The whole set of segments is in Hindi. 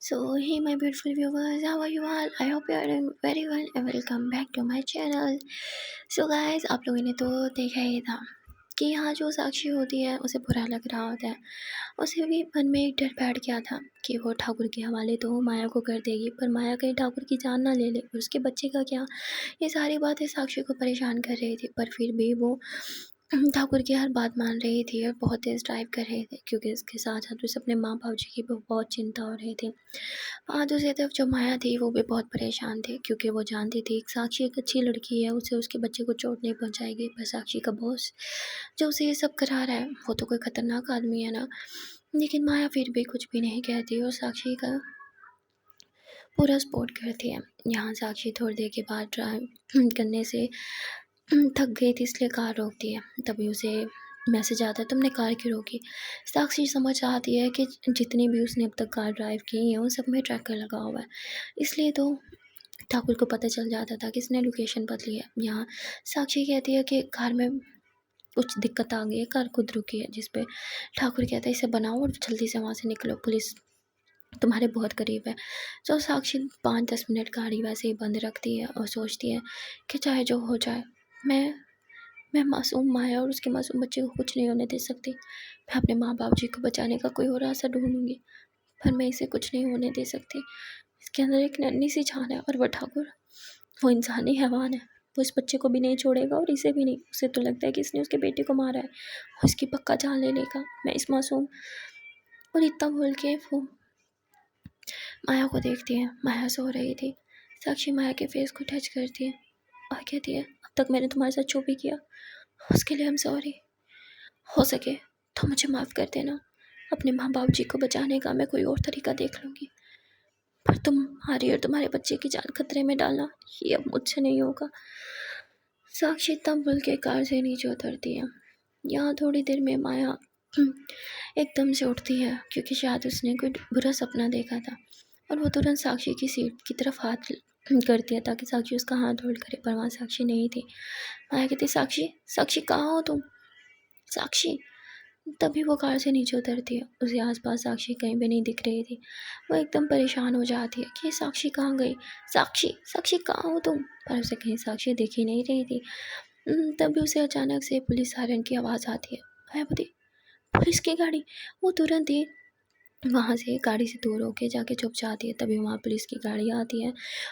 So, hey, my beautiful viewers, how are you all? I hope you are doing very well and welcome back to my channel. So, guys, आप लोगों ने तो देखा ही था कि यहाँ जो साक्षी होती है उसे बुरा लग रहा होता है। उसे भी मन में एक डर बैठ गया था कि वो ठाकुर के हवाले तो माया को कर देगी, पर माया कहीं ठाकुर की जान ना ले ले और उसके बच्चे का क्या। ये सारी बातें साक्षी को परेशान कर रही थी, पर फिर भी वो ठाकुर की हर बात मान रही थी और बहुत तेज़ ड्राइव कर रहे थे, क्योंकि इसके साथ साथ उसे अपने माँ बाप जी की भी बहुत चिंता हो रही थी। दूसरी तरफ जो माया थी वो भी बहुत परेशान थी, क्योंकि वो जानती थी कि साक्षी एक अच्छी लड़की है, उसे उसके बच्चे को चोट नहीं पहुंचाएगी। पर साक्षी का बॉस जो उसे ये सब करा रहा है वो तो कोई खतरनाक आदमी है ना। लेकिन माया फिर भी कुछ भी नहीं कहती और साक्षी का पूरा सपोर्ट करती है। यहाँ साक्षी थोड़ी देर के बाद ड्राइव करने से थक गई थी, इसलिए कार रोकती है। तभी उसे मैसेज आता है, तुमने कार क्यों रोकी। साक्षी समझ आती है कि जितनी भी उसने अब तक कार ड्राइव की है उन सब में ट्रैकर लगा हुआ है, इसलिए तो ठाकुर को पता चल जाता था कि इसने लोकेशन बदली है। यहाँ साक्षी कहती है कि कार में कुछ दिक्कत आ गई है, कार खुद रुकी है, जिस पे ठाकुर कहता है इसे बनाओ और जल्दी से वहाँ से निकलो, पुलिस तुम्हारे बहुत करीब है। तो साक्षी 5-10 मिनट गाड़ी वैसे ही बंद रखती है और सोचती है कि चाहे जो हो जाए, मैं मैं मासूम माया और उसके मासूम बच्चे को कुछ नहीं होने दे सकती। मैं अपने माँ बाप जी को बचाने का कोई और रास्ता ढूंढूंगी, पर मैं इसे कुछ नहीं होने दे सकती। इसके अंदर एक नन्ही सी जान है और वह ठाकुर, वो इंसानी हैवान है। वो इस बच्चे को भी नहीं छोड़ेगा और इसे भी नहीं। उसे तो लगता है कि इसने उसके बेटे को मारा है, उसकी पक्का जान ले लेगा। मैं इस मासूम, और इतना बोल के वो माया को देखती है। माया सो रही थी। साक्षी माया के फेस को टच करती है और कहती है, अब तक मैंने तुम्हारे साथ जो भी किया उसके लिए हम सॉरी। हो सके तो मुझे माफ़ कर देना। अपने माँ बाप जी को बचाने का मैं कोई और तरीका देख लूँगी, पर तुम्हारी और तुम्हारे बच्चे की जान खतरे में डालना ये अब मुझसे नहीं होगा। साक्षी तब बोल के कार से नीचे उतरती है। यहाँ थोड़ी देर में माया एकदम से उठती है, क्योंकि शायद उसने कोई बुरा सपना देखा था, और वो तुरंत साक्षी की सीट की तरफ हाथ करती है ताकि साक्षी उसका हाथ होल्ड करे, पर वहाँ साक्षी नहीं थी। माया कहती, साक्षी साक्षी कहाँ हो तुम, साक्षी। तभी वो कार से नीचे उतरती है। उसे आसपास साक्षी कहीं भी नहीं दिख रही थी। वो एकदम परेशान हो जाती है कि ये साक्षी कहाँ गई, साक्षी साक्षी कहाँ हो तुम, पर उसे कहीं साक्षी दिख ही नहीं रही थी। तभी उसे अचानक से पुलिस सायरन की आवाज़ आती है। मायावती, पुलिस की गाड़ी। वो तुरंत ही वहाँ से गाड़ी से दूर होके जाके छुप जाती है। तभी वहाँ पुलिस की गाड़ी आती है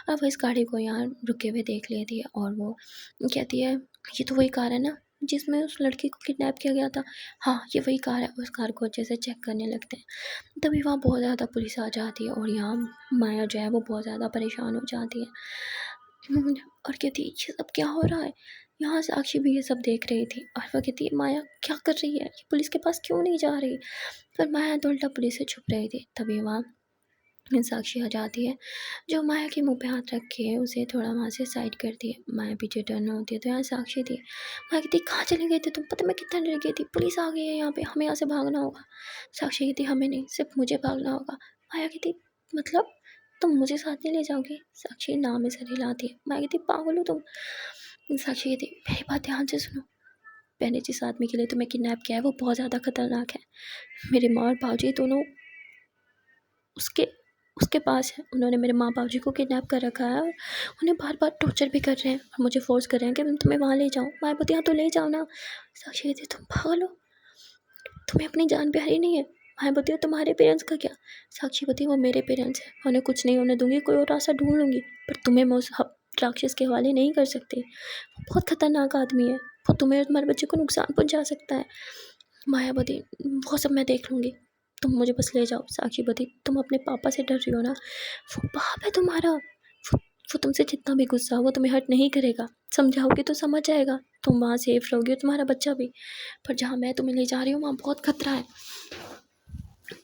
और वो इस गाड़ी को यहाँ रुके हुए देख लेती है और वो कहती है, ये तो वही कार है ना जिसमें उस लड़की को किडनैप किया गया था। हाँ, ये वही कार है। उस कार को अच्छे से चेक करने लगते हैं। तभी वहाँ बहुत ज़्यादा पुलिस आ जाती है और यहाँ माया जो है वो बहुत ज़्यादा परेशान हो जाती है। और कहती है, ये सब क्या हो रहा है। यहाँ साक्षी भी ये सब देख रही थी और वह कहती है, माया क्या कर रही है, ये पुलिस के पास क्यों नहीं जा रही। पर माया तो उल्टा पुलिस से छुप रही थी। तभी वहाँ साक्षी आ जाती है, जो माया के मुंह पे हाथ रख के उसे थोड़ा वहाँ से साइड करती है। माया पीछे टर्न होती है तो यहाँ साक्षी थी। माया कहती, कहाँ चले गए थे तुम, पता मैं कितना डर गई थी, पुलिस आ गई है यहाँ पे, हमें यहाँ से भागना होगा। साक्षी कहती, हमें नहीं, सिर्फ मुझे भागना होगा। माया कहती, मतलब तुम मुझे साथ नहीं ले जाओगे। साक्षी नाम में सर हिलाती है। माया कहती, पागल हो तुम। साक्षी कहती, मेरी बात ध्यान से सुनो, मैंने जिस आदमी के लिए तुम्हें किडनैप किया है वो बहुत ज़्यादा खतरनाक है। मेरी माँ और भाजी दोनों उसके उसके पास है। उन्होंने मेरे माँ बाप जी को किडनैप कर रखा है और उन्हें बार बार टॉर्चर भी कर रहे हैं और मुझे फोर्स कर रहे हैं कि मैं तुम्हें वहाँ ले जाऊँ। मायावती, यहाँ तो ले जाओ ना। साक्षी कहती, तुम पागल हो, तुम्हें अपनी जान प्यारी नहीं है। मायावती, तुम्हारे पेरेंट्स का क्या। साक्षी कहती, वो मेरे पेरेंट्स हैं, उन्हें कुछ नहीं होने दूंगी, कोई और रास्ता ढूंढ लूँगी, पर तुम्हें मैं उस राक्षस के हवाले नहीं कर सकती। वो बहुत खतरनाक आदमी है, वो तुम्हें और तुम्हारे बच्चे को नुकसान पहुँचा सकता है। मायावती, वो सब मैं देख लूँगी, तुम मुझे बस ले जाओ। साक्षी बती, तुम अपने पापा से डर रही हो ना, वो बाप है तुम्हारा, वो तुमसे जितना भी गुस्सा हो वो तुम्हें हर्ट नहीं करेगा। समझाओगे तो समझ जाएगा, तुम वहाँ सेफ रहोगे और तुम्हारा बच्चा भी। पर जहाँ मैं तुम्हें ले जा रही हूँ वहाँ बहुत खतरा है।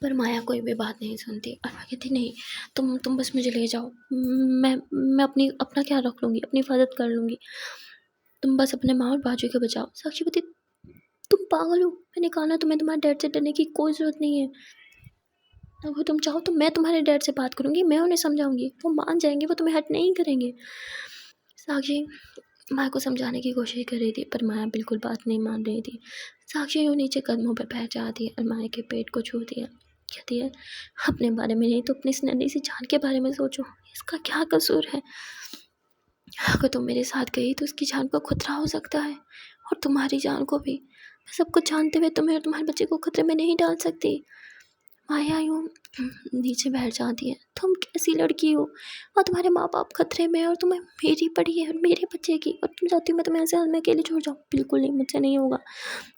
पर माया कोई भी बात नहीं सुनती और मैं कहती, नहीं, तुम बस मुझे ले जाओ, मैं अपना ख्याल रख लूँगी, अपनी हिफाजत कर लूँगी, तुम बस अपने माँ और बाजू के बचाओ। साक्षी बती, तुम पागल हो, मैंने कहा ना तुम्हें तुम्हारे डैड से डरने की कोई ज़रूरत नहीं है। अगर तुम चाहो तो मैं तुम्हारे डैड से बात करूँगी, मैं उन्हें समझाऊँगी, वो मान जाएंगे, वो तुम्हें हर्ट नहीं करेंगे। साक्षी माया को समझाने की कोशिश कर रही थी पर माया बिल्कुल बात नहीं मान रही थी। साक्षी यूँ नीचे कदमों पर बैठ जाती है और माया के पेट को छूती है। कहती है अपने बारे में नहीं तो अपनी इस नन्ही सी जान के बारे में सोचो, इसका क्या कसूर है। अगर तुम मेरे साथ गई तो उसकी जान को खतरा हो सकता है और तुम्हारी जान को भी। मैं सब कुछ जानते हुए तुम्हें और तुम्हारे बच्चे को खतरे में नहीं डाल सकती। माया यूं नीचे बैठ जाती है। तुम कैसी लड़की हो और तुम्हारे माँ बाप खतरे में और तुम्हें मेरी पड़ी है और मेरे बच्चे की, और तुम चाहती हो मैं तुम्हें ऐसे हाल में अकेले छोड़ जाऊँ? बिल्कुल नहीं, मुझसे नहीं होगा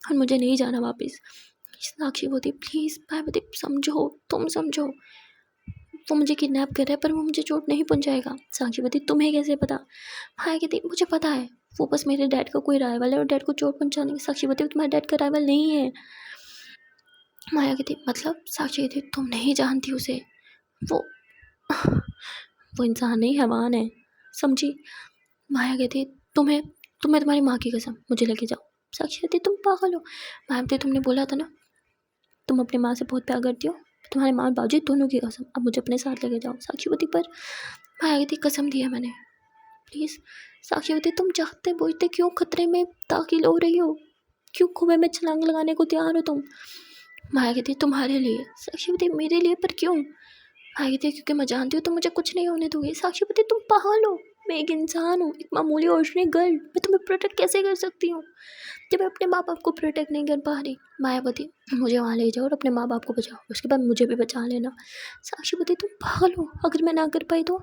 और मुझे नहीं जाना वापस। साक्षी बोलती प्लीज़ पार्वती समझो, तुम समझो। वो मुझे किडनैप कर रहा है पर वो मुझे चोट नहीं पहुंचाएगा। साक्षी बोलती तुम्हें कैसे पता? हाँ कहती मुझे पता है, वो बस मेरे डैड का कोई राइवल है और डैड को चोट पहुंचाने की। साक्षी बोलती तुम्हारे डैड का राइवल नहीं है। माया कहती मतलब? साक्षी कहती तुम नहीं जानती उसे, वो वो इंसान नहीं हैवान है, समझी? माया कहती तुम्हें तुम्हें तुम्हारी माँ की कसम, मुझे लेके जाओ। साक्षी कहती तुम पागल हो। माया कहती तुमने बोला था ना तुम अपनी माँ से बहुत प्यार करती हो, तुम्हारे माँ और बाबूजी दोनों की कसम, अब मुझे अपने साथ लेके जाओ। साक्षी कहती पर माया कहती कसम दी है मैंने, प्लीज़। साक्षी कहती तुम चाहते बोलते क्यों खतरे में दाखिल हो रही हो, क्यों कुएं में छलांग लगाने को तैयार हो तुम? माया कहती तुम्हारे लिए। साक्षी कहती मेरे लिए, पर क्यों? माया कहती क्योंकि मैं जानती हूँ तुम मुझे कुछ नहीं होने दोगे। साक्षी कहती तुम पागल हो, मैं एक इंसान हूँ, एक मामूली ऑर्डिनरी गर्ल, मैं तुम्हें प्रोटेक्ट कैसे कर सकती हूँ जब मैं अपने माँ बाप को प्रोटेक्ट नहीं कर पा रही? मायावती मुझे वहाँ ले जाओ और अपने माँ बाप को बचाओ, उसके बाद मुझे भी बचा लेना। साक्षी कहती तुम पागल हो, अगर मैं ना कर पाई तो?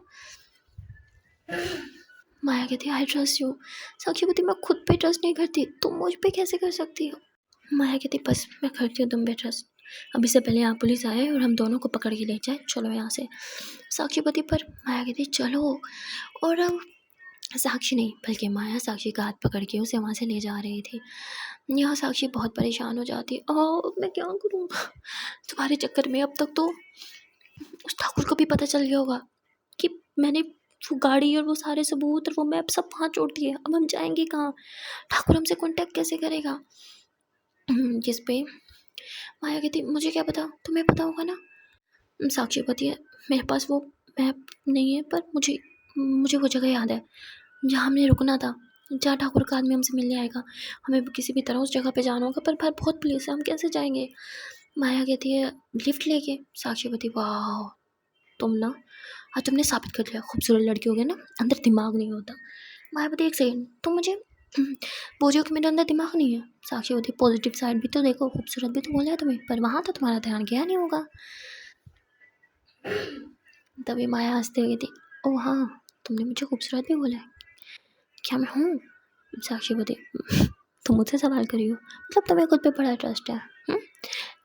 माया कहती आई ट्रस्ट यू। साक्षी कहती मैं खुद पे ट्रस्ट नहीं करती, तुम मुझ पे कैसे कर सकती हो? माया कहती बस मैं करती हूँ तुम पे ट्रस्ट, अब इससे पहले यहाँ पुलिस आए और हम दोनों को पकड़ के ले जाए, चलो यहाँ से। साक्षी पति पर माया कहती चलो, और अब साक्षी नहीं बल्कि माया साक्षी का हाथ पकड़ के उसे वहाँ से ले जा रही थी। यहाँ साक्षी बहुत परेशान हो जाती है, मैं क्या करूँ तुम्हारे चक्कर में। अब तक तो उस ठाकुर को भी पता चल गया होगा कि मैंने वो गाड़ी और वो सारे सबूत और वो मैप सब वहाँ छोड़ दिए, अब हम जाएंगे कहाँ? ठाकुर हमसे कांटेक्ट कैसे करेगा? जिस पे माया कहती मुझे क्या पता, तुम्हें पता होगा ना। साक्षी कहती है मेरे पास वो मैप नहीं है पर मुझे मुझे वो जगह याद है जहाँ हमने रुकना था, जहाँ ठाकुर का आदमी हमसे मिलने आएगा, हमें किसी भी तरह उस जगह पे जाना होगा, पर बाहर बहुत पुलिस है, हम कैसे जाएंगे? माया कहती है लिफ्ट लेके। साक्षी कहती वाह तुम ना, आज तुमने साबित कर दिया खूबसूरत लड़की हो गई ना, अंदर दिमाग नहीं होता। माया कहती एक सेकेंड, तुम मुझे बोझ हो कि मेरे अंदर दिमाग नहीं है। साक्षी कहती पॉजिटिव साइड भी तो देखो, खूबसूरत भी तो बोला है तुम्हें, पर वहाँ तो तुम्हारा ध्यान गया नहीं होगा। तभी माया हंसते हुए थी ओ हाँ, तुमने मुझे खूबसूरत भी बोला है, क्या मैं हूँ? साक्षी बोली तुम मुझसे सवाल करी हो, मतलब तुम्हें खुद पे बड़ा ट्रस्ट है? हुँ?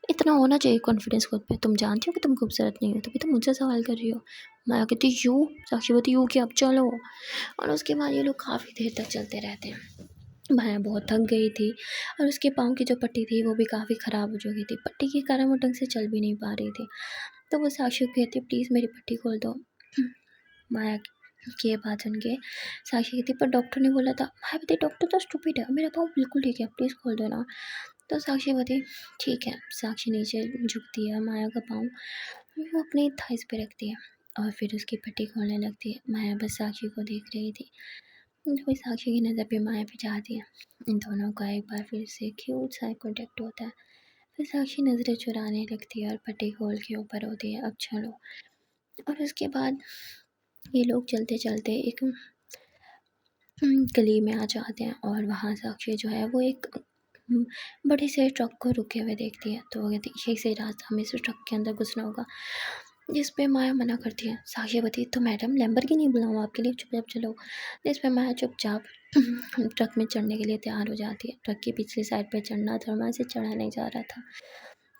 इतना होना चाहिए कॉन्फिडेंस खुद पे, तुम जानती हो कि तुम खूबसूरत नहीं हो तभी तुम मुझसे सवाल कर रही हो। माया कहती यू। साक्षी बोलती यू कि अब चलो। और उसके बाद ये लोग काफ़ी देर तक चलते रहते हैं। माया बहुत थक गई थी और उसके पाँव की जो पट्टी थी वो भी काफ़ी ख़राब हो चुकी थी, पट्टी के कारण वो ढंग से चल भी नहीं पा रही थी। तो वो साक्षी को कहती प्लीज़ मेरी पट्टी खोल दो। माया की ये बात सुन के साक्षी कहती पर डॉक्टर ने बोला था। माया कहती डॉक्टर तो स्टूपिड है, मेरा पाँव बिल्कुल ठीक है, प्लीज़ खोल दो ना। तो साक्षी कहती ठीक है। साक्षी नीचे झुकती है, माया का पाँव वो अपनी थाइस पे रखती है और फिर उसकी पट्टी खोलने लगती है। माया बस साक्षी को देख रही थी, तो साक्षी की नज़र भी माया पे जाती है। इन दोनों का एक बार फिर से क्यूट सा कॉन्टेक्ट होता है। फिर साक्षी नज़रें चुराने लगती है और पट्टी खोल के ऊपर होती है अब चलो। और उसके बाद ये लोग चलते चलते एक गली में आ जाते हैं और वहाँ साक्षी जो है वो एक बड़े से ट्रक को रुके हुए देखती है। तो वो कहती है यही सही रास्ता, हमें इस ट्रक के अंदर घुसना होगा। जिस पे माया मना करती है। साक्षी बताती तो मैडम लैम्बोर्गिनी बुलाऊँ आपके लिए, चुपचाप चलो। जिस पे माया चुपचाप ट्रक में चढ़ने के लिए तैयार हो जाती है। ट्रक की पिछली साइड पे चढ़ना था और माया से चढ़ा नहीं जा रहा था,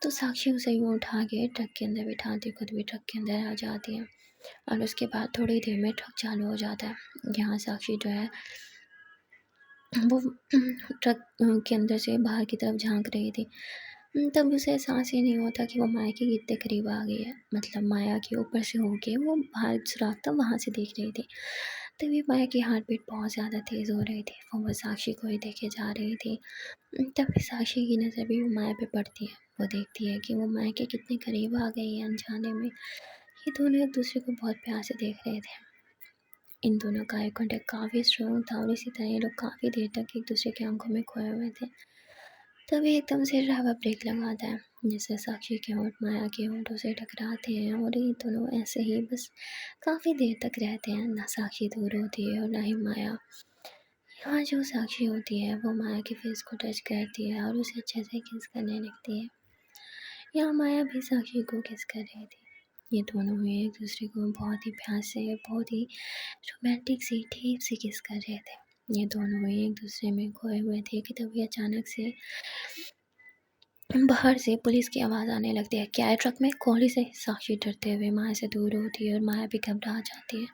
तो साक्षी उसे यूँ उठा के ट्रक के अंदर बिठाती, खुद भी ट्रक के अंदर आ जाती है। और उसके बाद थोड़ी देर में ट्रक चालू हो जाता है। यहाँ साक्षी जो है वो ट्रक के अंदर से बाहर की तरफ झांक रही थी। तब उसे एहसास ही नहीं होता कि वो माया के कितने करीब आ गई है, मतलब माया के ऊपर से होके वो बाहर सुराख था वहाँ से देख रही थी। तभी माया की हार्ट बीट बहुत ज़्यादा तेज़ हो रही थी, वो बस साक्षी को ही देखे जा रही थी। तभी साक्षी की नज़र भी वो माया पे पड़ती है। वो देखती है कि वो माया के कितने करीब आ गई है अनजाने में। ये दोनों एक दूसरे को बहुत प्यार से देख रहे थे। इन दोनों का आई कॉन्टैक्ट काफ़ी स्ट्रॉन्ग था और इसी तरह ये लोग काफ़ी देर तक एक दूसरे की आंखों में खोए हुए थे। तभी एकदम से ड्राइवर ब्रेक लगाता है, जिससे साक्षी के होंठ माया के होंठों से टकराते हैं और ये दोनों ऐसे ही बस काफ़ी देर तक रहते हैं। ना साक्षी दूर होती है और ना ही माया। यहाँ जो साक्षी होती है वो माया के फेस को टच करती है और उसे अच्छे से किस करने लगती है। यहाँ माया भी साक्षी को किस कर रही थी। ये दोनों ही एक दूसरे को बहुत ही प्यार से, बहुत ही रोमांटिक सी डीप सी किस कर रहे थे। ये दोनों ही एक दूसरे में खोए हुए थे कि तभी अचानक से बाहर से पुलिस की आवाज़ आने लगती है। क्या है ट्रक में? कोहली से साक्षी डरते हुए माया से दूर होती है और माया भी घबरा जाती है।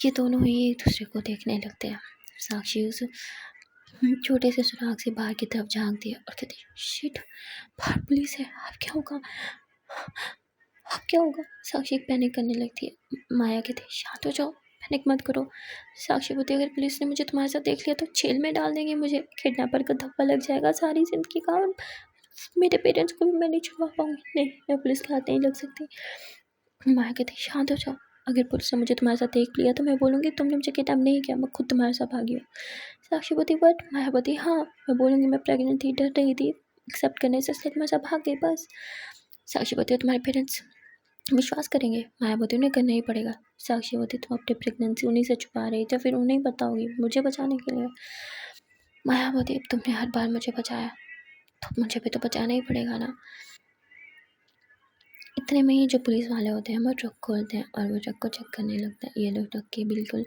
ये दोनों ही एक दूसरे को देखने लगते हैं। साक्षी उस छोटे से सुराग से बाहर की तरफ झांकती है और कहती है, शिट, बाहर पुलिस है, अब क्या होगा? अब क्या होगा? साक्षी पैनिक करने लगती है। माया कहती है, शांत हो जाओ, पैनिक मत करो। साक्षी बोलती है, अगर पुलिस ने मुझे तुम्हारे साथ देख लिया तो जेल में डाल देंगे मुझे, किडनैपर का धब्बा लग जाएगा सारी जिंदगी का, और मेरे पेरेंट्स को भी मैं नहीं छुपा पाऊंगी। नहीं, मैं पुलिस के हाथ नहीं लग सकती। माया कहती, शांत हो जाओ, अगर पुलिस ने मुझे तुम्हारे साथ देख लिया तो मैं बोलूँगी तुमने मुझे किडनैप नहीं किया, मैं खुद तुम्हारे साथ भागी हूँ। साक्षी बोलती, बट माया बोलती, हाँ मैं बोलूँगी मैं प्रेग्नेंट थी, डर रही थी, एक्सेप्ट करने से, इसलिए तुम्हारे साथ भाग गई बस। साक्षी बोलती है, तुम्हारे पेरेंट्स विश्वास करेंगे? माया बोलती, उन्हें करना ही पड़ेगा। साक्षी बोलती, तुम अपनी प्रेगनेंसी उन्हीं से छुपा रही थी, फिर उन्हें बताओगी मुझे बचाने के लिए? माया बोलती, अब तुमने हर बार मुझे बचाया तो मुझे भी तो बचाना ही पड़ेगा ना। इतने में ही जो पुलिस वाले होते हैं वो ट्रक खोलते हैं और वो ट्रक को चेक करने लगते हैं। ये लोग ट्रक के बिल्कुल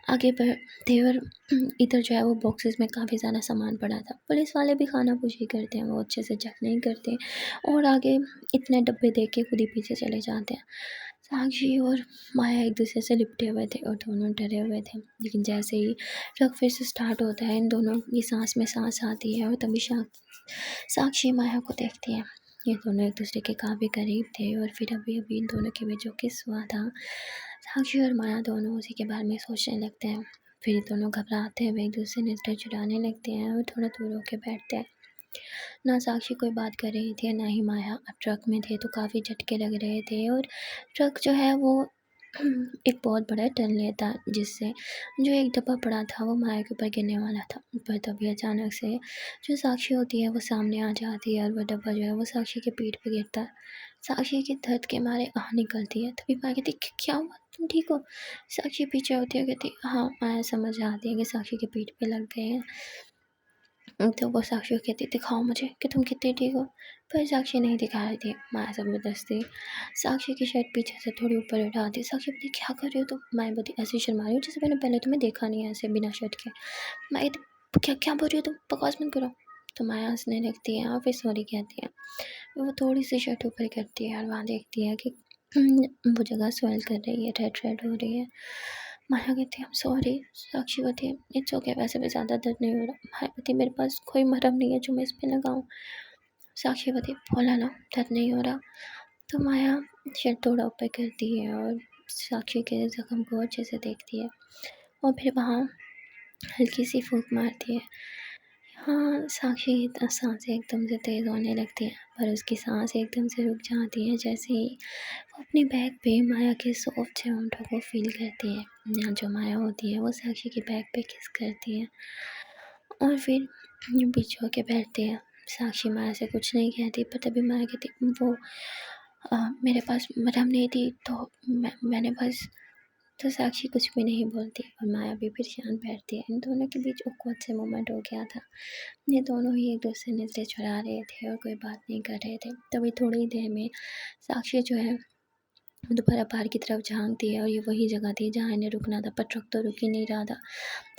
आगे बढ़ते और इधर जो है वो बॉक्सेस में काफ़ी ज़्यादा सामान पड़ा था। पुलिस वाले भी खाना पूछी करते हैं, वो अच्छे से चेक नहीं करते और आगे इतने डब्बे देख के खुद ही पीछे चले जाते हैं। साक्षी और माया एक दूसरे से लिपटे हुए थे और दोनों डरे हुए थे, लेकिन जैसे ही ट्रक फिर से स्टार्ट होता है इन दोनों की सांस में सांस आती है और तभी साक्षी माया को देखती है। ये दोनों एक दूसरे के काफ़ी करीब थे और फिर अभी अभी इन दोनों के बीच जो किस हुआ था, साक्षी और माया दोनों उसी के बारे में सोचने लगते हैं। फिर ये दोनों घबराते हुए एक दूसरे से नजरें चुराने लगते हैं और थोड़ा दूर होकर बैठते हैं। ना साक्षी कोई बात कर रही थी ना ही माया। अब ट्रक में थे तो काफ़ी झटके लग रहे थे और ट्रक जो है वो एक बहुत बड़ा टर्न लेता, जिससे जो एक डब्बा पड़ा था वो माया के ऊपर गिरने वाला था। पर तभी अचानक से जो साक्षी होती है वो सामने आ जाती है और वो डब्बा जो है वो साक्षी के पीठ पे गिरता है। साक्षी के दर्द के मारे आह निकलती है। तभी माया कहती, क्या हुआ, तुम ठीक हो? साक्षी पीछे होती है, कहती, हाँ। माया समझ आती है कि साक्षी के पीठ पे लग गए हैं। तो वो साक्षी को कहती, दिखाओ मुझे कि तुम कितनी ठीक हो। पर साक्षी नहीं दिखा रही थी। माया ज़बरदस्ती साक्षी की शर्ट पीछे से थोड़ी ऊपर उठाती। साक्षी बोलती, क्या कर रही हो तुम? माया बोलती, ऐसे ही शर्मा रही हूँ जैसे मैंने पहले तुम्हें देखा नहीं है ऐसे बिना शर्ट के। माया कहती, क्या क्या बोल रही हो तुम, बकवास मत करो। तो माया हंसने लगती है और फिर सॉरी कहती है। वो थोड़ी सी शर्ट ऊपर करती है और वहाँ देखती है कि वो जगह स्वेल कर रही है, रेड रेड हो रही है। माया कहती है, आई एम सॉरी। साक्षी कहती है, इट्स ओके, वैसे भी ज़्यादा दर्द नहीं हो रहा। माया कहती है, मेरे पास कोई मरहम नहीं है जो मैं इस पे लगाऊं। साक्षी कहती है, बोला ना दर्द नहीं हो रहा। तो माया शर्ट थोड़ा ऊपर करती है और साक्षी के ज़ख्म को अच्छे से देखती है और फिर वहाँ हल्की सी फूंक मारती है। हाँ, साक्षी की सांसें एकदम से तेज़ होने लगती हैं, पर उसकी सांस एकदम से रुक जाती है जैसे ही वो अपनी बैक पे माया के सॉफ्ट से होंठों को फील करती है। यहाँ जो माया होती है वो साक्षी की बैक पे किस करती है और फिर यूँ पीछे होके बैठते हैं। साक्षी माया से कुछ नहीं कहती, पर तभी माया कहती, वो मेरे पास मरहम नहीं थी तो मैंने बस। तो साक्षी कुछ भी नहीं बोलती और माया भी फिर शांत बैठती है। इन दोनों के बीच ऑकवर्ड से मोमेंट हो गया था। ये दोनों ही एक दूसरे से नजरें चुरा रहे थे और कोई बात नहीं कर रहे थे। तभी थोड़ी देर में साक्षी जो है दोबारा बाहर की तरफ झांकती है और ये वही जगह थी जहाँ इन्हें रुकना था, पर ट्रक तो रुक ही नहीं रहा था।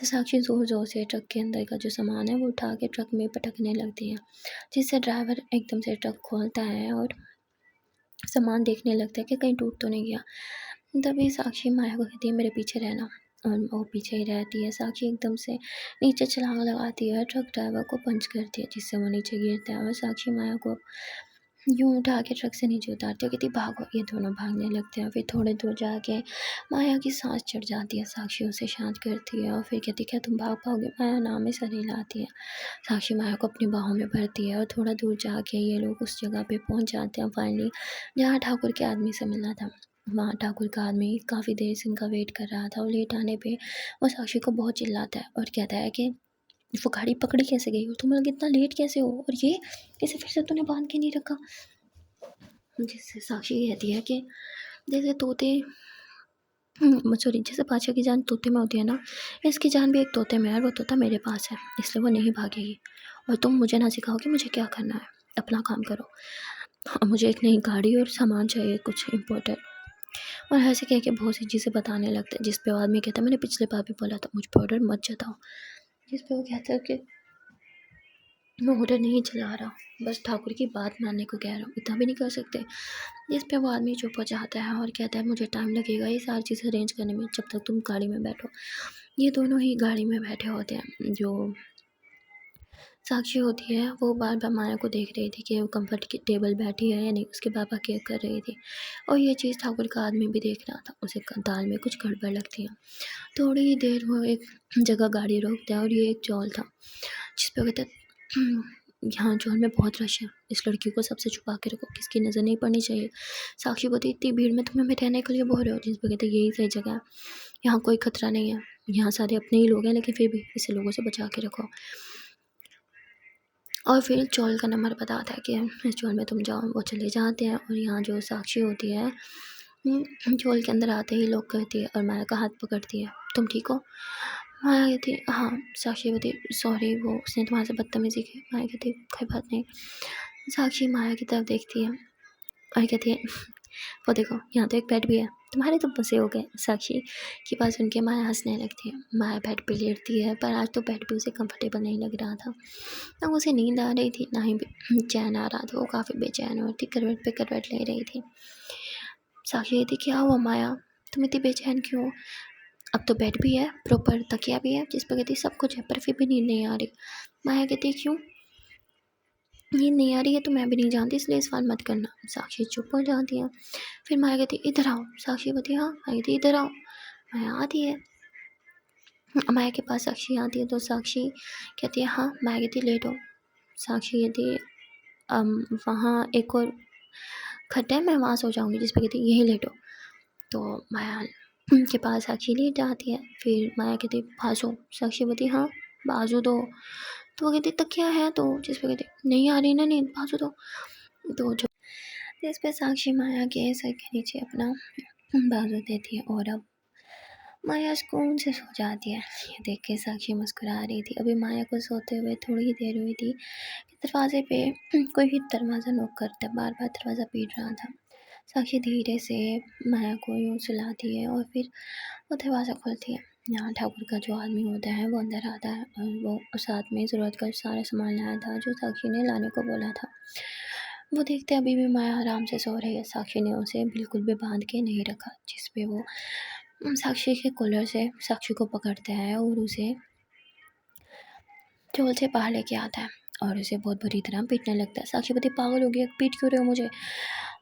तो साक्षी ज़ोर ज़ोर से ट्रक के अंदर का जो सामान है वो उठा के ट्रक में पटकने लगती है, जिससे ड्राइवर एकदम से ट्रक खोलता है और सामान देखने लगता है कि कहीं टूट तो नहीं गया। तभी साक्षी माया को कहती है, मेरे पीछे रहना, और वो पीछे ही रहती है। साक्षी एकदम से नीचे छलांग लगाती है, ट्रक ड्राइवर को पंच करती है जिससे वो नीचे गिरता है और साक्षी माया को यूँ उठा के ट्रक से नीचे उतारती है, कहती भागो। ये दोनों भागने लगते हैं। फिर थोड़े दूर जाके माया की सांस चढ़ जाती है। साक्षी उसे शांत करती है और फिर कहती, क्या तुम भाग पाओगे? माया नाम में सर हिलाती है। साक्षी माया को अपनी बाहों में भरती है और थोड़ा दूर जाके ये लोग उस जगह पे पहुंच जाते हैं फाइनली, जहाँ ठाकुर के आदमी से मिलना था। वहाँ ठाकुर का आदमी काफ़ी देर से इनका वेट कर रहा था और लेट आने पे वो साक्षी को बहुत चिल्लाता है और कहता है कि वो गाड़ी पकड़ी कैसे गई, और तुम लोग इतना लेट कैसे हो, और ये इसे फिर से तूने बांध के नहीं रखा। जिससे साक्षी कहती है कि जैसे तोते, सॉरी, जैसे बादशाह की जान तोते में होती है ना, इसकी जान भी एक तोते में है, और वो तोता मेरे पास है, इसलिए वो नहीं भागेगी। और तुम मुझे ना सिखाओ कि मुझे क्या करना है, अपना काम करो। और मुझे एक नई गाड़ी और सामान चाहिए कुछ इम्पोर्टेंट। और ऐसे कह के बहुत सी चीज़ें बताने लगते हैं, जिस पे वो आदमी कहता है मैंने पिछले बार भी बोला था मुझ पर ऑर्डर मत जताओ। जिस पे वो कहता है कि मैं ऑर्डर नहीं चला रहा, बस ठाकुर की बात मानने को कह रहा हूँ, इतना भी नहीं कर सकते। जिस पे वो आदमी चुप हो जाता है और कहता है मुझे टाइम लगेगा ये सारी चीज़ें अरेंज करने में, जब तक तुम गाड़ी में बैठो। ये दोनों ही गाड़ी में बैठे होते हैं। जो साक्षी होती है वो बार बार माया को देख रही थी कि वो कंफर्टेबल बैठी है या नहीं, उसके पापा केयर कर रही थी। और ये चीज़ ठाकुर का आदमी भी देख रहा था, उसे दाल में कुछ गड़बड़ लगती है। थोड़ी ही देर वो एक जगह गाड़ी रोकता है, और ये एक चौल था जिस पे कहते यहाँ चौल में बहुत रश है, इस लड़की को सबसे छुपा के रखो, किसकी नज़र नहीं पड़नी चाहिए। साक्षी बोलती इतनी भीड़ में तुम्हें मैं रहने के लिए बोल रहे हो, जिस पे कहते यही सही जगह है, यहाँ कोई खतरा नहीं है, यहाँ सारे अपने ही लोग हैं, लेकिन फिर भी इसे लोगों से बचा के रखो। और फिर चौल का नंबर बताता है कि इस चौल में तुम जाओ। वो चले जाते हैं, और यहाँ जो साक्षी होती है चौल के अंदर आते ही लोग कहती है और माया का हाथ पकड़ती है, तुम ठीक हो। माया कहती है हाँ। साक्षी कहती सॉरी, वो उसने तुम्हारे से बदतमीजी की। माया कहती कोई बात नहीं। साक्षी माया की तरफ देखती है और कहती है वो देखो यहाँ तो एक बेड भी है, तुम्हारे तो बसे हो गए। साक्षी की बात सुन के माया हंसने लगती है। माया बेड पे लेटती है, पर आज तो बेड पे उसे कंफर्टेबल नहीं लग रहा था, ना उसे नींद आ रही थी, ना ही चैन आ रहा था। वो काफ़ी बेचैन हो थी, करवट पे करवट ले रही थी। साक्षी कहती क्या हुआ माया, तुम इतनी बेचैन क्यों हो? अब तो बेड भी है, प्रॉपर तकिया भी है, जिस पर कहती सब कुछ है, पर फिर भी नींद नहीं आ रही। माया कहती क्यों नींद नहीं आ रही है, तो मैं भी नहीं जानती, इसलिए सवाल मत करना। साक्षी चुप हो जाती है। फिर माया कहती इधर आओ। साक्षी कहती हाँ। माया कहती इधर आओ। माया आती है, माया के पास साक्षी आती है, तो साक्षी कहती है हाँ। माया कहती लेटो। साक्षी कहती वहाँ एक और खड्डा है, मैं वहाँ सो जाऊँगी, जिस पर कहती यहीं लेटो। तो माया के पास साक्षी लेट जाती है। फिर माया कहती बाजू। साक्षी बोलती हाँ बाजू दो। तो वो कहती तकिया है, तो जिस पे कहती नहीं आ रही ना नींद, बाजू दो। तो जो जिस पे साक्षी माया के सर के नीचे अपना बाजू देती है, और अब माया सुकून से सो जाती है। ये देख के साक्षी मुस्कुरा रही थी। अभी माया को सोते हुए थोड़ी ही देर हुई थी, दरवाजे पे कोई भी दरवाज़ा नॉक करता, बार बार दरवाज़ा पीट रहा था। साक्षी धीरे से माया को यूँ सुलाती है, और फिर वो दरवाज़ा खोलती है। यहाँ ठाकुर का जो आदमी होता है वो अंदर आता है, और वो साथ में ज़रूरत का सारा सामान लाया था जो साक्षी ने लाने को बोला था। वो देखते अभी भी माया आराम से सो रही है। साक्षी ने उसे बिल्कुल भी बांध के नहीं रखा, जिस पे वो साक्षी के कॉलर से साक्षी को पकड़ता है और उसे चोल से बाहर लेके आता है, और उसे बहुत बुरी तरह पीटने लगता है। साक्षी बोलती पागल हो गई, पीट क्यों रहे हो मुझे,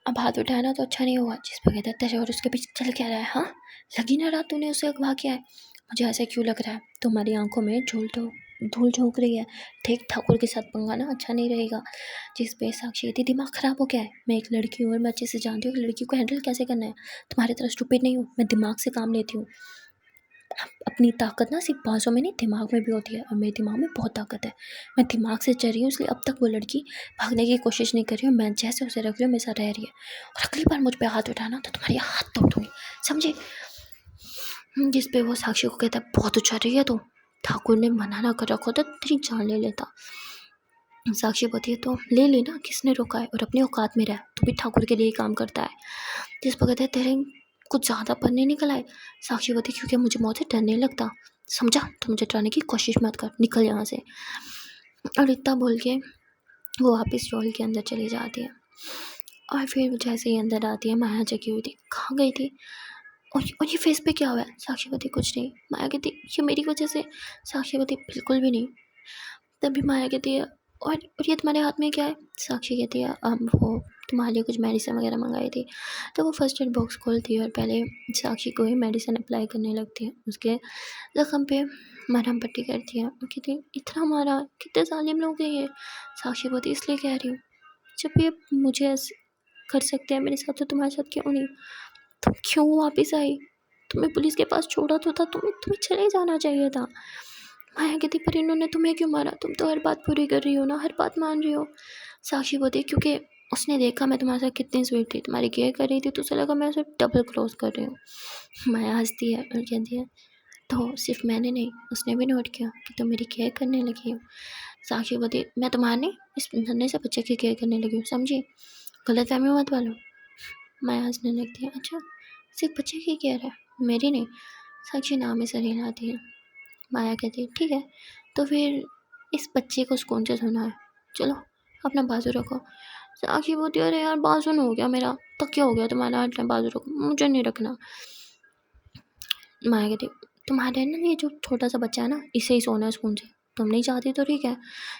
अब हाथ उठाया ना तो अच्छा नहीं होगा। जिस पर कहता है तेरे और उसके पीछे चल क्या रहा है, हाँ लगी ना रहा तूने उसे अगवा किया है। मुझे ऐसे क्यों लग रहा है, तुम्हारी आंखों में धूल झोंक रही है, ठीक ठाकुर के साथ पंगा ना अच्छा नहीं रहेगा। जिस पे साक्षी कहती दिमाग ख़राब हो गया है, मैं एक लड़की हूँ और मैं अच्छे से जानती हूँ कि लड़की को हैंडल कैसे करना है। तुम्हारी तरह स्टूपिड नहीं हूँ, मैं दिमाग से काम लेती हूँ। अपनी ताकत ना सिर्फ बाजों में नहीं, दिमाग में भी होती है, और मेरे दिमाग में बहुत ताकत है। मैं दिमाग से चल रही हूँ, इसलिए अब तक वो लड़की भागने की कोशिश नहीं कर रही हूँ। मैं जैसे उसे रख रही हूँ मेरे साथ रह रही है, और अगली बार मुझ पर हाथ उठाना तो तुम्हारे हाथ तोड़ दूँगी, समझे। जिस पे वो साक्षी को कहता है बहुत उछल रही है तो ठाकुर ने मना ना कर रखा होता तेरी जान ले लेता। साक्षी बोलती है तो ले ली ना, किसने रोका है, और अपनी औकात में रह, तू भी ठाकुर के लिए काम करता है। जिस पर कहते हैं तेरे कुछ ज़्यादा पन्ने निकल आए। साक्षी बोलती क्योंकि मुझे मौत से डर नहीं लगता, समझा, तो मुझे डराने की कोशिश मत कर, निकल यहाँ से। और इतना बोल के वो वापस स्टॉल के अंदर चली जाती है। और फिर जैसे ही अंदर आती है, माया जगी हुई थी, कहाँ गई थी, और ये फेस पे क्या हुआ है। साक्षी कहती कुछ नहीं। माया कहती ये मेरी वजह से। साक्षी कहती बिल्कुल भी नहीं। तभी माया कहती है और ये तुम्हारे हाथ में क्या है। साक्षी कहती है वो तुम्हारे लिए कुछ मेडिसिन वगैरह मंगाई थी। तो वो फर्स्ट एड बॉक्स खोलती है और पहले साक्षी को ही मेडिसिन अप्लाई करने लगती है, उसके ज़ख्म पे मरहम पट्टी करती है। और कहती है इतना मारा, कितने जालिम लोग हैं ये। साक्षी बोलती इसलिए कह रही हूँ, जब ये मुझे ऐसे कर सकते हैं मेरे साथ, तो तुम्हारे साथ क्यों नहीं। तुम क्यों वापस आई, तुम्हें पुलिस के पास छोड़ा तो था, तुम्हें चले जाना चाहिए था। माया कहती पर इन्होंने तुम्हें क्यों मारा, तुम तो हर बात पूरी कर रही हो ना, हर बात मान रही हो। साक्षी बोलती क्योंकि उसने देखा मैं तुम्हारे साथ कितनी स्वीट थी, तुम्हारी केयर कर रही थी, तो उसे लगा मैं उसे डबल क्रॉस कर रही हूँ। माया हंसती है और कहती है तो सिर्फ मैंने नहीं, उसने भी नोट किया कि तुम मेरी केयर करने लगी हो। साक्षी बोलती मैं तुम्हारे नहीं, इस नन्हे से बच्चे की केयर करने लगी हूँ, समझी, गलत फहमी मत वालो। माया हंसने लगती है अच्छा सिर्फ बच्चे की केयर है, मेरी नहीं। साक्षी नाम में सर हिलाती है। माया कहती है ठीक है, तो फिर इस बच्चे को सुकून से सोना है, चलो अपना बाजू रखो। साक्षी बोलती है अरे यार बाजू हो गया मेरा, तो क्या हो गया तुम्हारा, हर टाइम बाजू रखो, मुझे नहीं रखना। माया कहती तुम्हारे ना ये जो छोटा सा बच्चा है ना, इसे ही सोना है सुकून से, तुम नहीं चाहती तो ठीक है।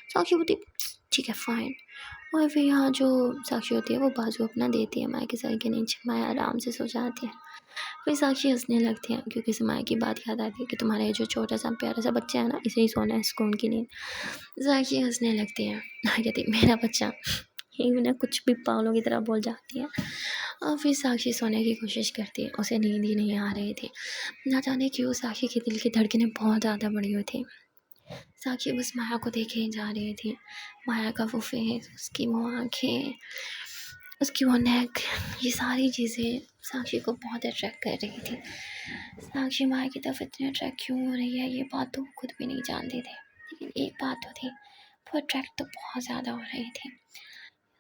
साक्षी बोलती ठीक है फाइन। और फिर यहाँ जो साक्षी होती है वो बाजू अपना देती है माया के सर के नीचे, माया आराम से सो जाती है। फिर साक्षी हंसने लगती है क्योंकि उसे माया की बात याद आती है कि तुम्हारा ये जो छोटा सा प्यारा सा बच्चा है ना, इसे ही सोना है सुकून की नींद। साक्षी हंसने लगती है, कहती मेरा बच्चा, ये ना कुछ भी पागलों की तरह बोल जाती है। और फिर साक्षी सोने की कोशिश करती है, उसे नींद ही नहीं आ रही थी। ना जाने क्यों साक्षी के दिल की धड़कनें बहुत ज़्यादा बढ़ी हुई थी। साक्षी बस माया को देखे ही जा रही थी, माया का वो फेस, उसकी वो आँखें, उसकी वो नेक, ये सारी चीज़ें साक्षी को बहुत अट्रैक्ट कर रही थी। साक्षी माया की तरफ इतनी अट्रैक्ट क्यों हो रही है ये बात तो खुद भी नहीं जानती थी, लेकिन एक बात तो थी, वो अट्रैक्ट तो बहुत ज़्यादा हो रही थी।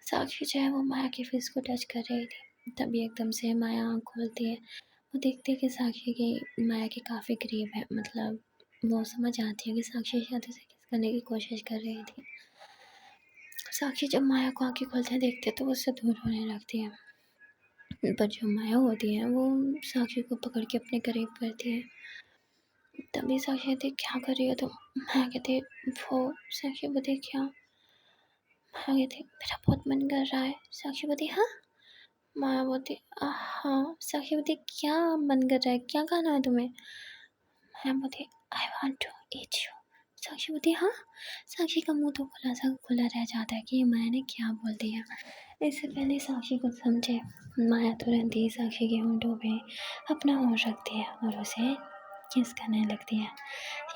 साक्षी जो है वो माया के फेस को टच कर रही थी, तभी एकदम से माया आँख खोलती है। वो देखती है कि साक्षी की माया के काफ़ी करीब है, मतलब वो समझ आती है कि साक्षी शायद उसे किस करने की कोशिश कर रही थी। साक्षी जब माया को आँखें खोलते देखती है तो वो उससे दूर होने लगती है, पर जो माया होती है वो साक्षी को पकड़ के अपने करीब करती है। तभी साक्षी कहती क्या कर रही हो तुम। माया कहती वो, साक्षी बोलती क्या, माया कहती मेरा बहुत मन कर रहा है। साक्षी बोलती हाँ। माया बोलती हाँ। साक्षी बोलती क्या मन कर रहा है, क्या खाना है तुम्हें। माया बोलती I want to eat you. Sakshi बोलती हाँ। साक्षी का मुंह तो खुला सा खुला रह जाता है कि माया ने क्या बोल दिया। इससे पहले साक्षी कुछ समझे, माया तुरंत ही साक्षी के होंठों पे अपना होंठ रखती है और उसे किस करने लगती है।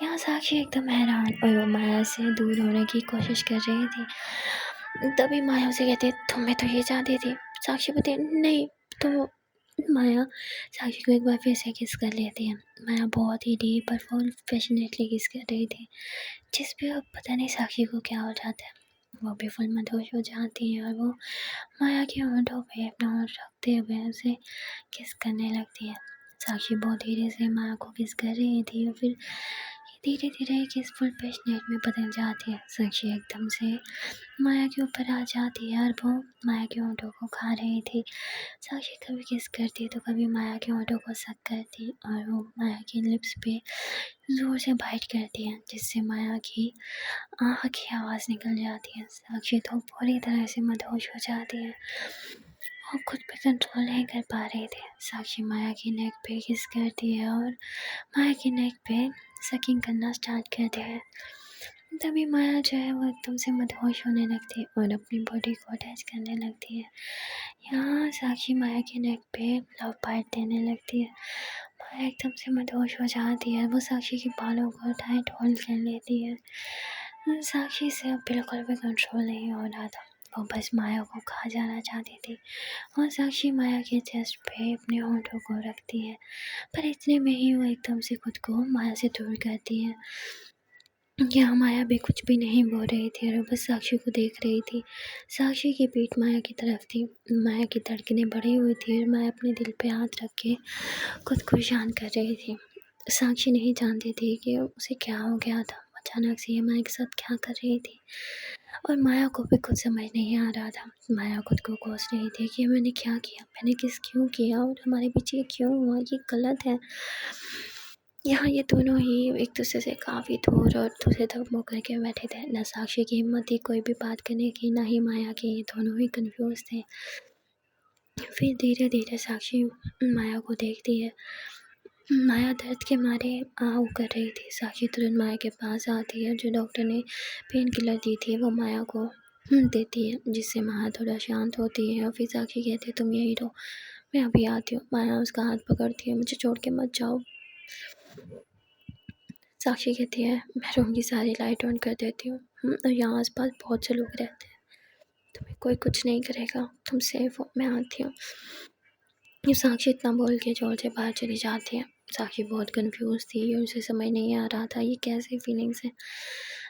यहाँ साक्षी एकदम हैरान और वो माया से दूर होने की कोशिश कर रही थी। तभी माया उसे कहती है तुम्हें तो ये चाहती थी। साक्षी बोलती नहीं। तो माया साक्षी को एक बार फिर से किस कर लेती है। माया बहुत ही डीप और फुल पैशनेटली किस कर रही थी, जिस पे अब पता नहीं साक्षी को क्या हो जाता है, वो भी फुल मदहोश हो जाती है और वो माया के होंठों पे अपना होंठ रखते हुए उसे किस करने लगती है। साक्षी बहुत धीरे से माया को किस कर रही थी और फिर धीरे धीरे किस फुल पैशनेट में बदल जाती है। साक्षी एकदम से माया के ऊपर आ जाती है और वो माया के होंठों को खा रही थी। साक्षी कभी किस करती तो कभी माया के होंठों को सक करती और वो माया के लिप्स पे ज़ोर से बाइट करती है, जिससे माया की आह की आवाज़ निकल जाती है। साक्षी तो पूरी तरह से मदहोश हो जाती है और खुद पे कंट्रोल नहीं कर पा रही थी। साक्षी माया की नेक पे किस करती है और माया की नेक पे सकिंग करना स्टार्ट करती है। तभी माया जो है वो एकदम से मदहोश होने लगती है और अपनी बॉडी को अटैच करने लगती है। यहाँ साक्षी माया के नेक पे लव बाइट देने लगती है। माया एकदम से मदहोश हो जाती है, वो साक्षी के बालों को टाइट होल्ड कर लेती है। साक्षी से अब बिल्कुल भी कंट्रोल नहीं हो रहा था, वो बस माया को खा जाना चाहती थी और साक्षी माया के चेस्ट पे अपने होंठों को रखती है, पर इतने में ही वो एकदम से खुद को माया से दूर करती है। यहाँ माया भी कुछ भी नहीं बोल रही थी और बस साक्षी को देख रही थी। साक्षी की पीठ माया की तरफ थी, माया की धड़कनें बढ़ी हुई थी और माया अपने दिल पे हाथ रख के खुद को शांत कर रही थी। साक्षी नहीं जानती थी कि उसे क्या हो गया था, अचानक से ये माया के साथ क्या कर रही थी और माया को भी कुछ समझ नहीं आ रहा था। माया खुद को कोस रही थी कि मैंने क्या किया, मैंने किस क्यों किया और हमारे पीछे ये क्यों हुआ, ये गलत है। यहाँ ये दोनों ही एक दूसरे से काफ़ी दूर और दूसरे तरफ मुँह करके बैठे थे। ना साक्षी की हिम्मत थी कोई भी बात करने की, ना ही माया की, ये दोनों ही कन्फ्यूज़ थे। फिर धीरे धीरे साक्षी माया को देखती है। माया दर्द के मारे आह कर रही थी। साक्षी तुरंत माया के पास आती है, जो डॉक्टर ने पेन किलर दी थी वो माया को देती है, जिससे माया थोड़ा शांत होती है और फिर साक्षी कहती है तुम यहीं रहो, मैं अभी आती हूँ। माया उसका हाथ पकड़ती है, मुझे छोड़ के मत जाओ। साक्षी कहती है मैं रूम की सारी लाइट ऑन कर देती हूँ और यहाँ आसपास बहुत से लोग रहते हैं, तुम्हें कोई कुछ नहीं करेगा, तुम सेफ हो, मैं आती हूँ। ये साक्षी इतना बोल के जोर से बाहर चली जाती है। साक्षी बहुत कंफ्यूज थी और उसे समझ नहीं आ रहा था ये कैसी फीलिंग्स है।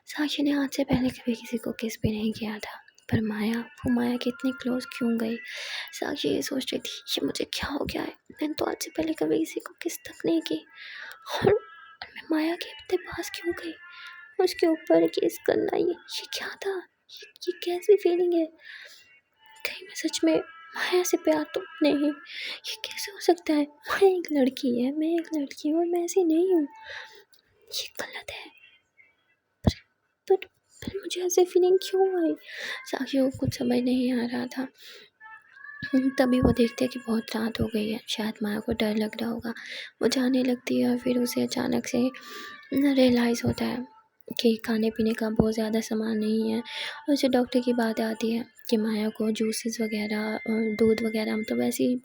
साक्षी ने आज से पहले कभी किसी को किस भी नहीं किया था, पर वो माया के इतनी क्लोज क्यों गई। साक्षी ये सोच रही थी कि मुझे क्या हो गया है, मैंने तो आज से पहले कभी किसी को किस तक नहीं की और मैं माया के इतने पास क्यों गई, उसके ऊपर किस करना, ये क्या था, ये कैसी फीलिंग है। कहीं मैं सच में माया से प्यार तो नहीं, ये कैसे हो सकता है। माया एक लड़की है, मैं एक लड़की हूँ और मैं ऐसी नहीं हूँ, ये गलत है। पर पर मुझे ऐसी फीलिंग क्यों आई। साक्षी को कुछ समझ नहीं आ रहा था। तभी वो देखते हैं कि बहुत रात हो गई है, शायद माया को डर लग रहा होगा। वो जाने लगती है और फिर उसे अचानक से रियलाइज़ होता है कि खाने पीने का बहुत ज़्यादा सामान नहीं है और उसे डॉक्टर की बात आती है कि माया को जूसेस वगैरह और दूध वगैरह मतलब ऐसी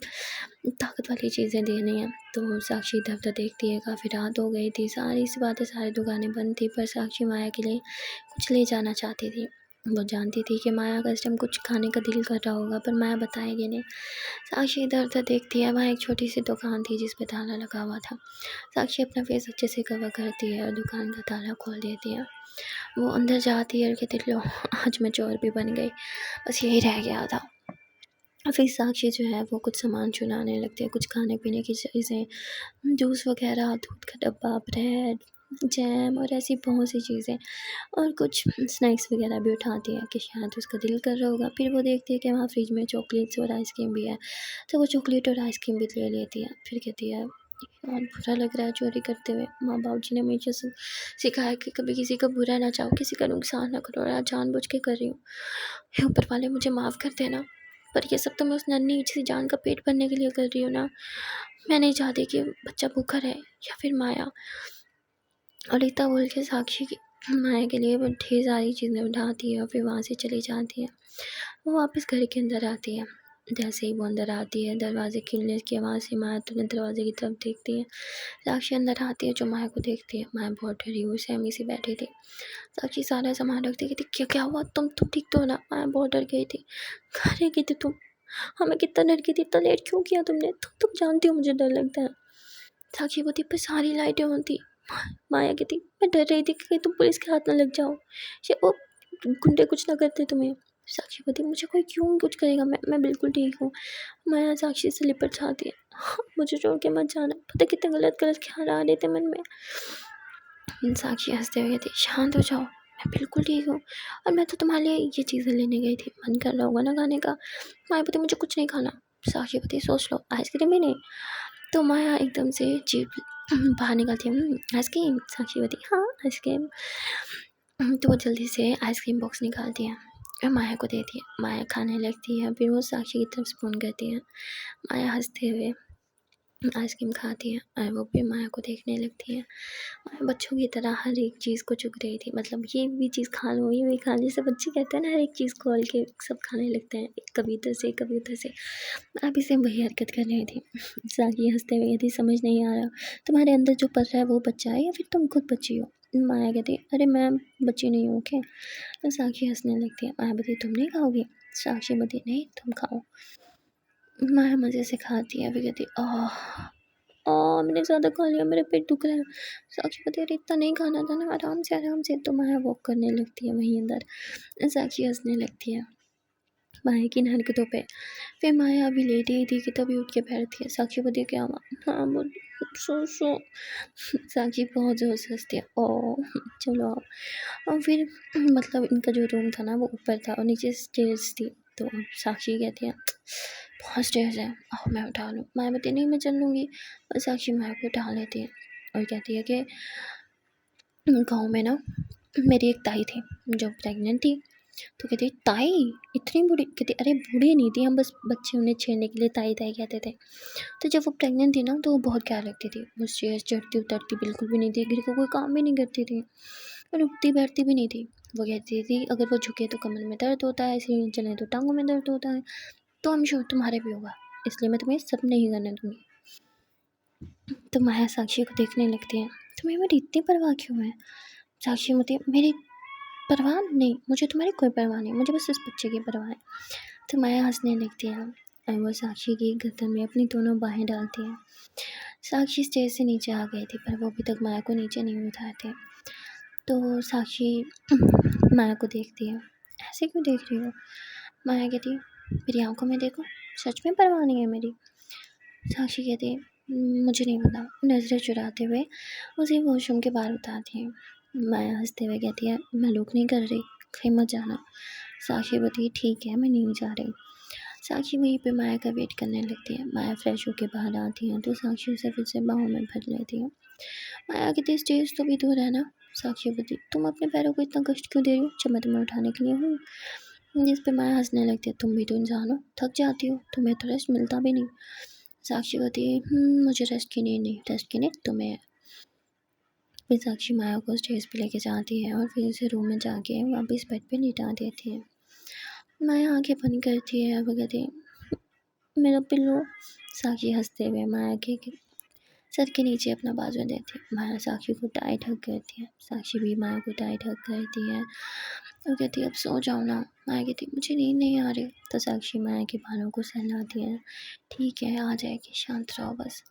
ताकत वाली चीज़ें देनी है। तो साक्षी इधर उधर देखती है, काफ़ी रात हो गई थी, सारी सी बातें, सारी दुकानें बंद थी, पर साक्षी माया के लिए कुछ ले जाना चाहती थी। वो जानती थी कि माया का इस टाइम कुछ खाने का दिल कर रहा होगा, पर माया बताएगी नहीं। साक्षी इधर उधर देखती है, वहाँ एक छोटी सी दुकान थी जिस पे ताला लगा हुआ था। साक्षी अपना फेस अच्छे से कवर करती है और दुकान का ताला खोल देती है। वो अंदर जाती है और कहती है लो आज मैं चोर भी बन गई, बस यही रह गया था। फिर साक्षी जो है वो कुछ सामान चुराने लगती है, कुछ खाने पीने की चीज़ें, जूस वगैरह, दूध का डब्बा, ब्रेड, जैम और ऐसी बहुत सी चीज़ें और कुछ स्नैक्स वगैरह भी उठाती है कि शायद उसका दिल कर रहा होगा। फिर वो देखती है कि वहाँ फ्रिज में चॉकलेट्स और आइसक्रीम भी है, तो वो चॉकलेट और आइसक्रीम भी ले लेती है। फिर कहती है यार बुरा लग रहा है चोरी करते हुए, माँ बाप जी ने हमेशा सिखाया कि कभी किसी का बुरा ना चाहो, किसी का नुकसान ना करो, और आज जानबूझ के कर रही हूँ, हे ऊपर वाले मुझे माफ़ कर देना। पर ये सब तो मैं उस नन्ही सी जान का पेट भरने के लिए कर रही हूँ ना, मैं नहीं चाहती कि बच्चा भूखा रहे या फिर माया। और इतना बोल के साक्षी की माया के लिए वो ढेर सारी चीज़ें उठाती है और फिर वहाँ से चली जाती है। वो वापस घर के अंदर आती है, जैसे ही वो अंदर आती है दरवाजे खुलने की आवाज़ से माया तुरंत दरवाजे की तरफ देखती है। साक्षी अंदर आती है जो माया को देखती है, माया बहुत डरी हुई सहमी सी बैठी थी। साक्षी सारा सामान रखती थी, क्या क्या हुआ, तुम ठीक तो हो ना। माया बहुत डर गई थी, कहाँ रह गई थी तुम, हमें कितना डर गई थी, इतना लेट क्यों किया तुमने, तुम जानती हो मुझे डर लगता है। साक्षी बोलती पर सारी लाइटें ऑन थी। माया कहती मैं डर रही थी कि कहीं तुम पुलिस के हाथ ना लग जाओ, ये वो गुंडे कुछ ना करते तुम्हें। साक्षी बोलती मुझे कोई क्यों कुछ करेगा, मैं बिल्कुल ठीक हूँ। माया साक्षी से लिपट जाती है, हाँ, मुझे छोड़ के मत जाना, पता कितने गलत गलत ख्याल आ रहे थे मन में। साक्षी हंसते हुए कहती शांत हो जाओ, मैं बिल्कुल ठीक हूँ और मैं तो तुम्हारे लिए ये चीज़ें लेने गई थी, मन कर रहा होगा ना खाने का। माया बोलती मुझे कुछ नहीं खाना। साक्षी बोलती सोच लो, आइसक्रीम भी नहीं। तो माया एकदम से जीभ बाहर निकालती है, आइसक्रीम। साक्षी बोलती हाँ आइसक्रीम। तो वो जल्दी से आइसक्रीम बॉक्स निकालती है और माया को देती है। माया खाने लगती है, फिर वो साक्षी की तरफ स्पून करती है। माया हंसते हुए आइसक्रीम खाती है और वो फिर माया को देखने लगती है। माया बच्चों की तरह हर एक चीज़ को चुग रही थी, मतलब ये भी चीज़ खा लो, ये भी खा लो, जैसे बच्चे कहते हैं ना, हर एक चीज़ खोल के सब खाने लगते हैं, कभी इधर से कभी उधर से। मैं भी सेम वही हरकत कर रही थी। साक्षी हंसते हुए कहती समझ नहीं आ रहा, तुम्हारे अंदर जो पल रहा है वो बच्चा है या फिर तुम खुद बच्ची हो। माया कहती अरे मैं बच्ची नहीं हूँ, ओके। तो साक्षी हंसने लगती है। माया बोलती तुम नहीं खाओगी। साक्षी बोलती नहीं तुम खाओ। माया मज़े से खाती है, फिर कहती मैंने ज़्यादा खा लिया, मेरा पेट दुख रहा है। साक्षी बोलती अरे इतना नहीं खाना था ना, आराम से आराम से। तो माया वॉक करने लगती है वहीं अंदर। साक्षी हंसने लगती है माया की इन हरकतों पे। फिर माया अभी लेटी ही थी कि तभी उठ के बैठती है। साक्षी बोलती है क्या हुआ, हाँ बोल सो। साक्षी बहुत ज़ोर से हंसती है, चलो आओ। और फिर मतलब इनका जो रूम था ना वो ऊपर था और नीचे स्टेयर्स थी। तो साक्षी कहती है बहुत स्टेयर्स है, आओ मैं उठा लूँ। माया बोलती नहीं मैं चल लूँगी। और साक्षी माया को उठा लेती है और कहती है कि गाँव में ना मेरी एक ताई थी जो प्रेग्नेंट थी। तो कहती ताई इतनी बूढ़ी, कहती अरे बूढ़ी नहीं थी, हम बस बच्चे उन्हें छेड़ने के लिए ताई ताई कहते थे। तो जब वो प्रेग्नेंट थी ना तो वो बहुत क्या लगती थी, वो स्टेयर्स चढ़ती उतरती बिल्कुल भी नहीं थी, घर का कोई काम भी नहीं करती थी और उठती बैठती भी नहीं थी। वो कहती थी अगर वो झुके तो कमर में दर्द होता है, सीढ़ी चले तो टांगों में दर्द होता है। तो हम श्योर तुम्हारे भी होगा, इसलिए मैं तुम्हें सब नहीं करने दूँगी। तो माया साक्षी को देखने लगती है। तुम्हें मेरी इतनी परवाह क्यों है? साक्षी बोलती, मेरी परवाह नहीं, मुझे तुम्हारी कोई परवाह नहीं, मुझे बस इस बच्चे की परवाह है। तो माया हंसने लगती है और वो साक्षी की गर्दन में अपनी दोनों बाहें डालती है। साक्षी स्टेज से नीचे आ गई थी, पर वो अभी तक माया को नीचे नहीं उठाए थे। तो साक्षी माया को देखती है, ऐसे क्यों देख रही हो? माया कहती, मेरी आंखों में देखो, सच में परवाह नहीं है मेरी? साक्षी कहती है, मुझे नहीं पता। नज़रें चुराते हुए उसे वॉशरूम के बाहर उतारती है। माया हंसते हुए कहती है, मैं लुक नहीं कर रही, कहीं मत जाना। साक्षी बोलती है, ठीक है, मैं नहीं जा रही। साक्षी वहीं पे माया का वेट करने लगती है। माया फ्रेश होकर बाहर आती है तो साक्षी उसे फिर से बाहों में भर लेती है। माया कहती, स्टेज तो भी दूर है ना? साक्षी बोलती, तुम अपने पैरों को इतना कष्ट क्यों दे रही हो जब मैं तुम्हें उठाने के लिए हूँ? जिस पे माया हंसने लगती है, तुम भी तो इंसान हो, थक जाती हो, तुम्हें तो रेस्ट मिलता भी नहीं। साक्षी कहती है, मुझे रेस्ट की नीड नहीं, रेस्ट की नीड तुम्हें है। फिर साक्षी माया को स्टेज पे लेके जाती है और फिर उसे रूम में जाके वापस बेड पे लिटा देती है। माया आंखें बंद करती है, वो कहती है, मेरा पिल्लो। साक्षी हंसते हुए माया के सर के नीचे अपना बाजू देती है। माया साक्षी को टाइट हग करती है, साक्षी भी माया को टाइट हग करती है और कहती है, अब सो जाओ ना। माया कहती है, मुझे नींद नहीं आ रही। तो साक्षी माया के बालों को सहलाती है, ठीक है, आ जाएगी, शांत रहो बस।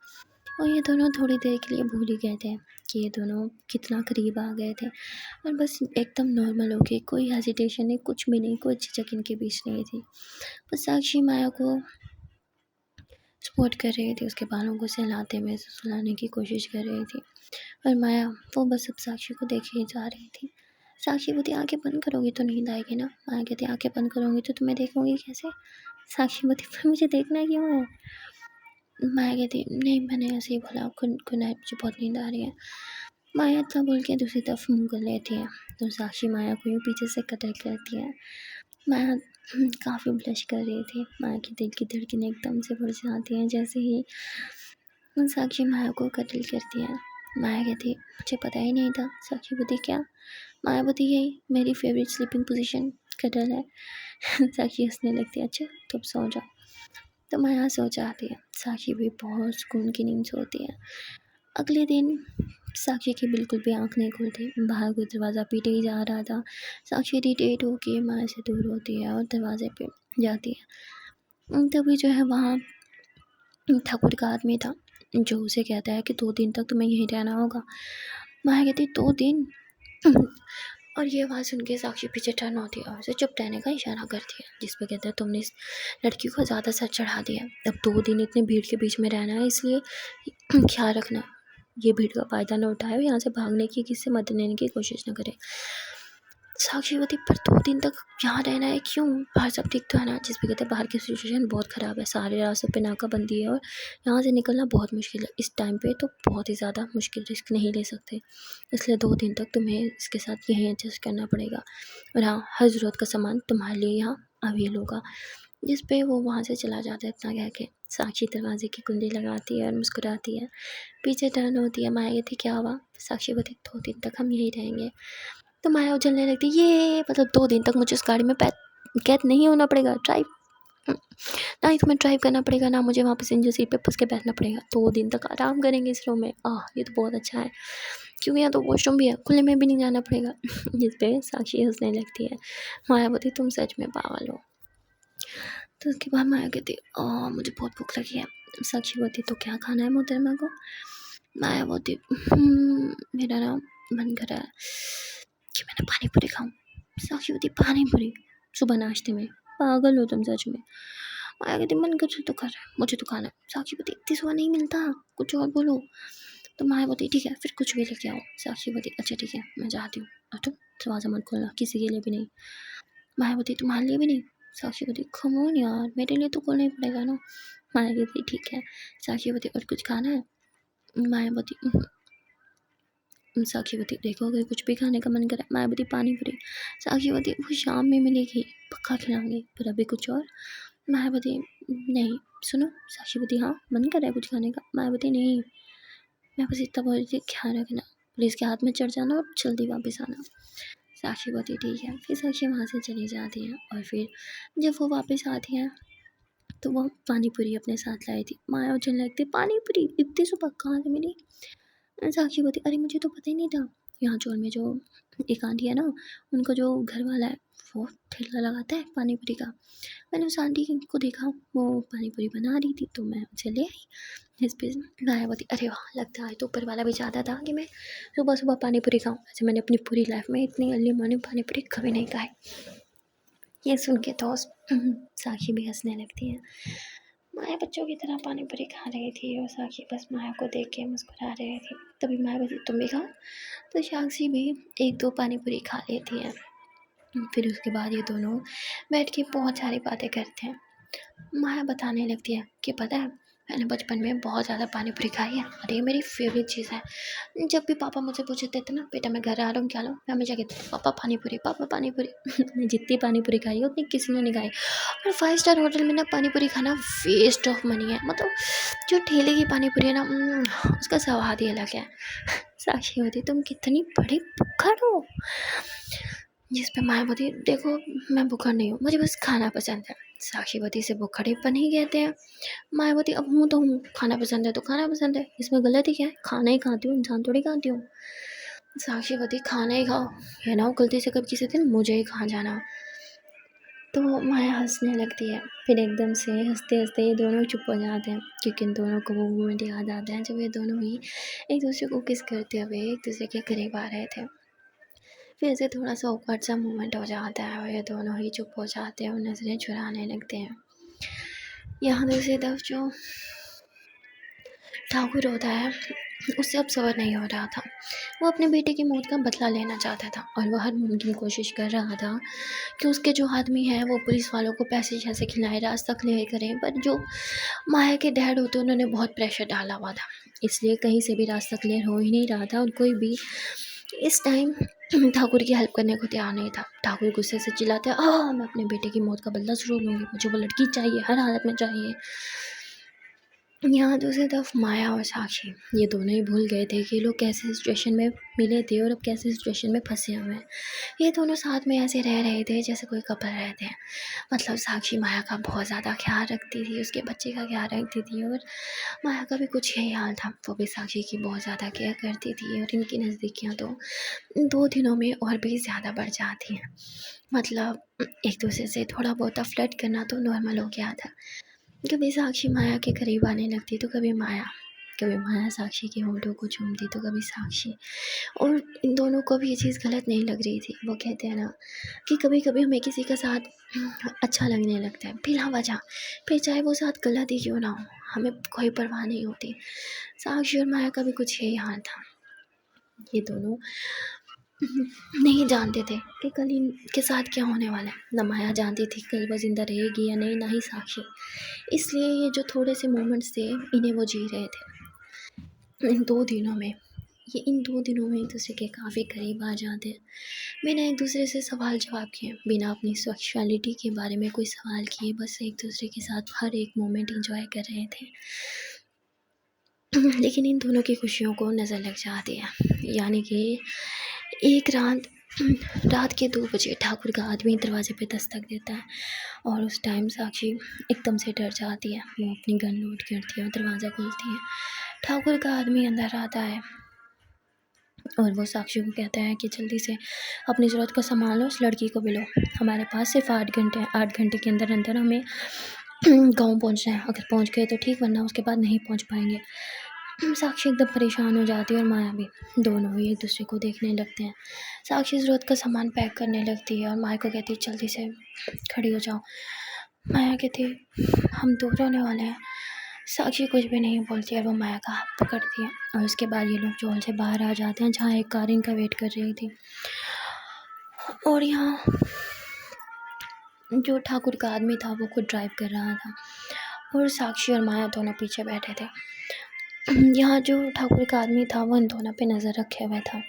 और ये दोनों थोड़ी देर के लिए भूल ही गए थे कि ये दोनों कितना करीब आ गए थे और बस एकदम नॉर्मल हो गए, कोई हेजिटेशन नहीं, कुछ भी नहीं, कोई झिझक इनके बीच नहीं थी। बस साक्षी माया को सपोर्ट कर रही थी, उसके बालों को सहलाते हुए सुलाने की कोशिश कर रही थी और माया वो बस अब साक्षी को देखे ही जा रही थी। साक्षी बोलती, आंखें बंद करोगी तो नींद आएगी ना? माया कहती, आंखें बंद करूँगी तो तुम्हें देखूँगी कैसे? साक्षी बोलती, पर मुझे देखना क्यों है? माया कहती, नहीं, मैंने ऐसे ही बोला, गुड नाइट, मुझे बहुत नींद आ रही है। माया इतना बोल के दूसरी तरफ मुँह कर लेती है तो साक्षी माया को यूँ पीछे से कतल करती है। माया काफ़ी ब्लश कर रही थी। माया की दिल की धड़कनें एकदम से बढ़ जाती हैं जैसे ही साक्षी माया को कतल करती है। माया कहती, मुझे पता ही नहीं था। साक्षी बोलती, क्या? माया बोलती, यही मेरी फेवरेट स्लीपिंग पोजीशन कटल है। साक्षी हंसने लगती है, अच्छा तो अब सो जाओ। तो माया सो जाती है। साक्षी भी बहुत सुकून की नींद सोती है। अगले दिन साक्षी की बिल्कुल भी आँख नहीं खुलती। बाहर कोई दरवाज़ा पीटे ही जा रहा था। साक्षी इरिटेट होकर माया से दूर होती है और दरवाजे पे जाती है। तभी जो है वहाँ ठाकुर का आदमी था जो उसे कहता है कि 2 दिन तक तुम्हें यहीं रहना होगा। माया कहती, 2 दिन? और ये आवाज़ सुन के साक्षी पीछे टर्न होती है और उसे चुप रहने का इशारा करती है, जिस पर कहता है, तुमने इस लड़की को ज़्यादा सर चढ़ा दिया। अब 2 दिन इतनी भीड़ के बीच में रहना है, इसलिए ख्याल रखना, ये भीड़ का फ़ायदा न उठाए, यहाँ से भागने की, किसी से मदद लेने की कोशिश न करे। साक्षी बोलती, पर 2 दिन तक यहाँ रहना है, क्यों? बाहर सब ठीक तो है ना? जिस पे कहते हैं, बाहर की सिचुएशन बहुत ख़राब है, सारे रास्तों पे नाकाबंदी है और यहाँ से निकलना बहुत मुश्किल है। इस टाइम पे तो बहुत ही ज़्यादा मुश्किल, रिस्क नहीं ले सकते, इसलिए 2 दिन तक तुम्हें इसके साथ यहीं एडजस्ट करना पड़ेगा और हाँ, हर ज़रूरत का सामान तुम्हारे लिए यहाँ अवेल होगा। जिस पे वो वहाँ से चला जाता है। इतना कह के साक्षी दरवाजे की कुंडी लगाती है और मुस्कुराती है। पीछे टर्न होती है। माया कहती, क्या हुआ? साक्षी बोलती, 2 दिन तक हम यहीं रहेंगे। तो माया उछलने लगती, ये मतलब 2 दिन तक मुझे उस गाड़ी में कैद नहीं होना पड़ेगा, ड्राइव ना ही तुम्हें ड्राइव करना पड़ेगा, ना मुझे वहाँ पे पैसेंजर सीट पे फंस के बैठना पड़ेगा। 2 दिन तक आराम करेंगे इस रूम में। ये तो बहुत अच्छा है, क्योंकि यहाँ तो वॉशरूम भी है, खुले में भी नहीं जाना पड़ेगा। जिस पे साक्षी हंसने लगती है। माया बोलती, तुम सच में पागल हो। तो उसके बाद माया कहती, मुझे बहुत भूख लगी है। साक्षी बोलती, तो क्या खाना है मोहतरमा को? माया बोलती, मेरा ना मन कर रहा है कि मैं ना पानी पूरी खाऊं। साक्षी बोलती, पानी पूरी सुबह नाश्ते में? पागल हो तुम सच में। माया कहती, मन कर तो कर, मुझे तो खाना है। साक्षी बोलती, इतनी सुबह नहीं मिलता, कुछ और बोलो। तो माया बोलती, ठीक है, फिर कुछ भी लेके आओ। साक्षी बोलती, अच्छा ठीक है, मैं जाती हूँ, और तुम दरवाज़ा मत खोलना, किसी के लिए भी नहीं। माया बोलती, तुम्हारे लिए भी नहीं? साक्षी बोलती, कम ऑन यार, मेरे लिए तो खोलना ही पड़ेगा ना। माया कहती, ठीक है। साक्षी बोलती, और कुछ खाना है? माया बोलती, साक्षी बोलती, देखो अगर कुछ भी खाने का मन करे। माया बोलती, पानी पूरी। साक्षी बोलती, वो शाम में मिलेगी, पक्का खिलाऊंगी, पर अभी कुछ और? माया बोलती, नहीं। सुनो। साक्षी बोलती, हाँ, मन कर रहा है कुछ खाने का? माया बोलती, नहीं, मैं बस इतना बोल रही थी, ख्याल रखना, पुलिस के हाथ में चढ़ जाना और जल्दी वापस आना। साक्षी बोलती, ठीक है। फिर साक्षी वहाँ से चली जाती है और फिर जब वो वापस आती है तो वो पानी पूरी अपने साथ लाई थी। माया उछलने लगती, पानी पूरी इतनी सुबह कहाँ से मिली? साक्षी बोलती अरे मुझे तो पता ही नहीं था। यहाँ चोर में जो एक आंटी है ना, उनका जो घर वाला है वो ठेला लगाता है पानी पूरी का। मैंने उस आंटी को देखा, वो पानी पूरी बना रही थी तो मैं उसे ले आई। इस पे गाया बोलती अरे वाह, लगता है तो ऊपर वाला भी चाहता था कि मैं सुबह सुबह पानी पूरी खाऊँ। ऐसे मैंने अपनी पूरी लाइफ में इतनी अर्ली मॉर्निंग पानी पूरी कभी नहीं खाई। ये सुन के तो साक्षी भी हंसने लगती है। माया बच्चों की तरह पानी पूरी खा रही थी और साक्षी बस माया को देख के मुस्कुरा रही थी। तभी माया बोली तुम भी खाओ, तो साक्षी भी एक दो पानी पूरी खा लेती है। फिर उसके बाद ये दोनों बैठ के बहुत सारी बातें करते हैं। माया बताने लगती है कि पता है मैंने बचपन में बहुत ज़्यादा पानी पूरी खाई है और ये मेरी फेवरेट चीज़ है। जब भी पापा मुझसे पूछते थे ना बेटा मैं घर आ रहा हूँ क्या लो, मैं हमेशा कहती थी पापा पानी पूरी, पापा पानी पूरी। मैंने जितनी पानी पूरी खाई है उतनी किसी ने नहीं खाई। और 5 स्टार होटल में ना पानी पूरी खाना वेस्ट ऑफ मनी है। मतलब जो ठेले की पानी पूरी है ना, उसका स्वाद ही अलग है। साक्षी होती तुम कितनी बड़ी भुक्खड़ हो। जिस पे मायावती देखो मैं भुक्खड़ नहीं हूँ, मुझे बस खाना पसंद है। साक्षीवती से भुक्खड़ेपन ही कहते हैं। मायावती अब हूँ तो हूँ, खाना पसंद है तो खाना पसंद है, इसमें गलत ही क्या है, खाना ही खाती हूँ, इंसान थोड़ी खाती हूँ। साक्षीवती खाना ही खाओ, ये ना हो गलती से कभी किसी दिन मुझे ही खा जाना। तो माया हंसने लगती है। फिर एकदम से हंसते हंसते ये दोनों चुप हो जाते हैं, क्योंकि इन दोनों को वो मोमेंट याद आता है जब ये दोनों ही एक दूसरे को किस करते हुए एक दूसरे के करीब आ रहे थे। फिर ऐसे थोड़ा सा awkward सा मोमेंट हो जाता है और ये दोनों ही चुप हो जाते हैं और नज़रें चुराने लगते हैं। यहाँ दूसरी तरफ जो ठाकुर होता है उससे अब सब्र नहीं हो रहा था। वो अपने बेटे की मौत का बदला लेना चाहता था और वह हर मुमकिन कोशिश कर रहा था कि उसके जो आदमी हैं वो पुलिस वालों को पैसे जैसे खिलाएं, रास्ता क्लियर करें। पर जो माया के डैड होते उन्होंने बहुत प्रेशर डाला हुआ था, इसलिए कहीं से भी रास्ता क्लियर हो ही नहीं रहा था और कोई भी इस टाइम ठाकुर की हेल्प करने को तैयार नहीं था। ठाकुर गुस्से से चिल्लाते मैं अपने बेटे की मौत का बदला जरूर लूँगी, मुझे वो लड़की चाहिए, हर हालत में चाहिए। यहाँ दूसरी तरफ माया और साक्षी ये दोनों ही भूल गए थे कि लोग कैसे सिचुएशन में मिले थे और अब कैसे सिचुएशन में फंसे हुए हैं। ये दोनों साथ में ऐसे रह रहे थे जैसे कोई कपल रहते हैं। मतलब साक्षी माया का बहुत ज़्यादा ख्याल रखती थी, उसके बच्चे का ख्याल रखती थी और माया का भी कुछ यही हाल था, वो भी साक्षी की बहुत ज़्यादा केयर करती थी। और इनकी नज़दीकियाँ तो 2 दिनों में और भी ज़्यादा बढ़ जाती हैं। मतलब एक दूसरे से थोड़ा बहुत फ्लर्ट करना तो नॉर्मल हो गया था। कभी साक्षी माया के करीब आने लगती तो कभी माया साक्षी के होठों को चूमती तो कभी साक्षी। और इन दोनों को भी ये चीज़ गलत नहीं लग रही थी। वो कहते हैं ना कि कभी कभी हमें किसी का साथ अच्छा लगने लगता है बिना वजह, फिर चाहे वो साथ गलत ही क्यों ना हो, हमें कोई परवाह नहीं होती। साक्षी और माया का भी कुछ यही हाल था। ये दोनों नहीं जानते थे कि कल इनके साथ क्या होने वाला है। ना माया जानती थी कल वो जिंदा रहेगी या नहीं, ना ही साक्षी। इसलिए ये जो थोड़े से मोमेंट्स थे इन्हें वो जी रहे थे। इन 2 दिनों में एक दूसरे के काफ़ी करीब आ जाते हैं, बिना एक दूसरे से सवाल जवाब किए, बिना अपनी सेक्सुअलिटी के बारे में कोई सवाल किए, बस एक दूसरे के साथ हर एक मोमेंट एंजॉय कर रहे थे। लेकिन इन दोनों की खुशियों को नज़र लग जाती है। यानी कि एक रात के 2 बजे ठाकुर का आदमी दरवाजे पे दस्तक देता है और उस टाइम साक्षी एकदम से डर जाती है। वो अपनी गन लोड करती है और दरवाज़ा खोलती है। ठाकुर का आदमी अंदर आता है और वो साक्षी को कहता है कि जल्दी से अपनी ज़रूरत का सामान लो, उस लड़की को भी लो, हमारे पास सिर्फ 8 घंटे हैं, 8 घंटे के अंदर अंदर हमें गाँव पहुँचना है। अगर पहुँच गए तो ठीक, वरना उसके बाद नहीं पहुँच पाएंगे। साक्षी एकदम परेशान हो जाती है और माया भी, दोनों ही एक दूसरे को देखने लगते हैं। साक्षी ज़रूरत का सामान पैक करने लगती है और माया को कहती है जल्दी से खड़ी हो जाओ। माया कहती है हम दूर होने वाले हैं। साक्षी कुछ भी नहीं बोलती है, वो माया का हाथ पकड़ती है और उसके बाद ये लोग चौल से बाहर आ जाते हैं जहाँ एक कार इनका वेट कर रही थी। और यहाँ जो ठाकुर का आदमी था वो खुद ड्राइव कर रहा था और साक्षी और माया दोनों पीछे बैठे थे। यहाँ जो ठाकुर का आदमी था वो इन दोनों पे नज़र रखे हुए था।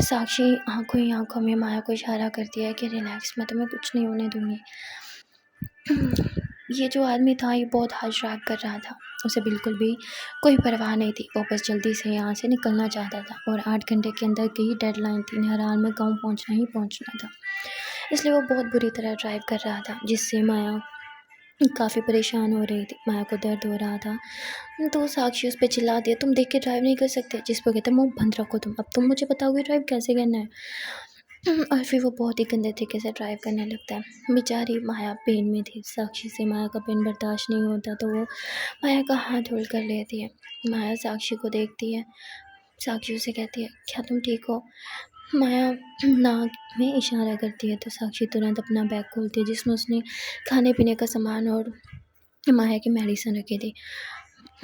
साक्षी आंखों ही आंखों में माया को इशारा करती है कि रिलैक्स, मैं तुम्हें कुछ नहीं होने दूंगी। ये जो आदमी था ये बहुत हार्श ड्राइव कर रहा था, उसे बिल्कुल भी कोई परवाह नहीं थी। वो बस जल्दी से यहाँ से निकलना चाहता था और 8 घंटे के अंदर की डेडलाइन थी, हर हाल में गाँव पहुँचना ही पहुँचना था। इसलिए वो बहुत बुरी तरह ड्राइव कर रहा था, जिससे माया काफ़ी परेशान हो रही थी, माया को दर्द हो रहा था। तो साक्षी उस पे चिल्ला दिया, तुम देख के ड्राइव नहीं कर सकते? जिस पर कहते मुँह बंद रखो तुम, अब तुम मुझे बताओगे ड्राइव कैसे करना है। और फिर वो बहुत ही गंदे तरीके से ड्राइव करने लगता है। बेचारी माया पेन में थी, साक्षी से माया का पेन बर्दाश्त नहीं होता, तो वो माया का हाथ होल्ड कर लेती है। माया साक्षी को देखती है, साक्षी उसे कहती है, क्या तुम ठीक हो? माया नाक में इशारा करती है, तो साक्षी तुरंत अपना बैग खोलती है जिसमें उसने खाने पीने का सामान और माया की मेडिसिन रखी थी।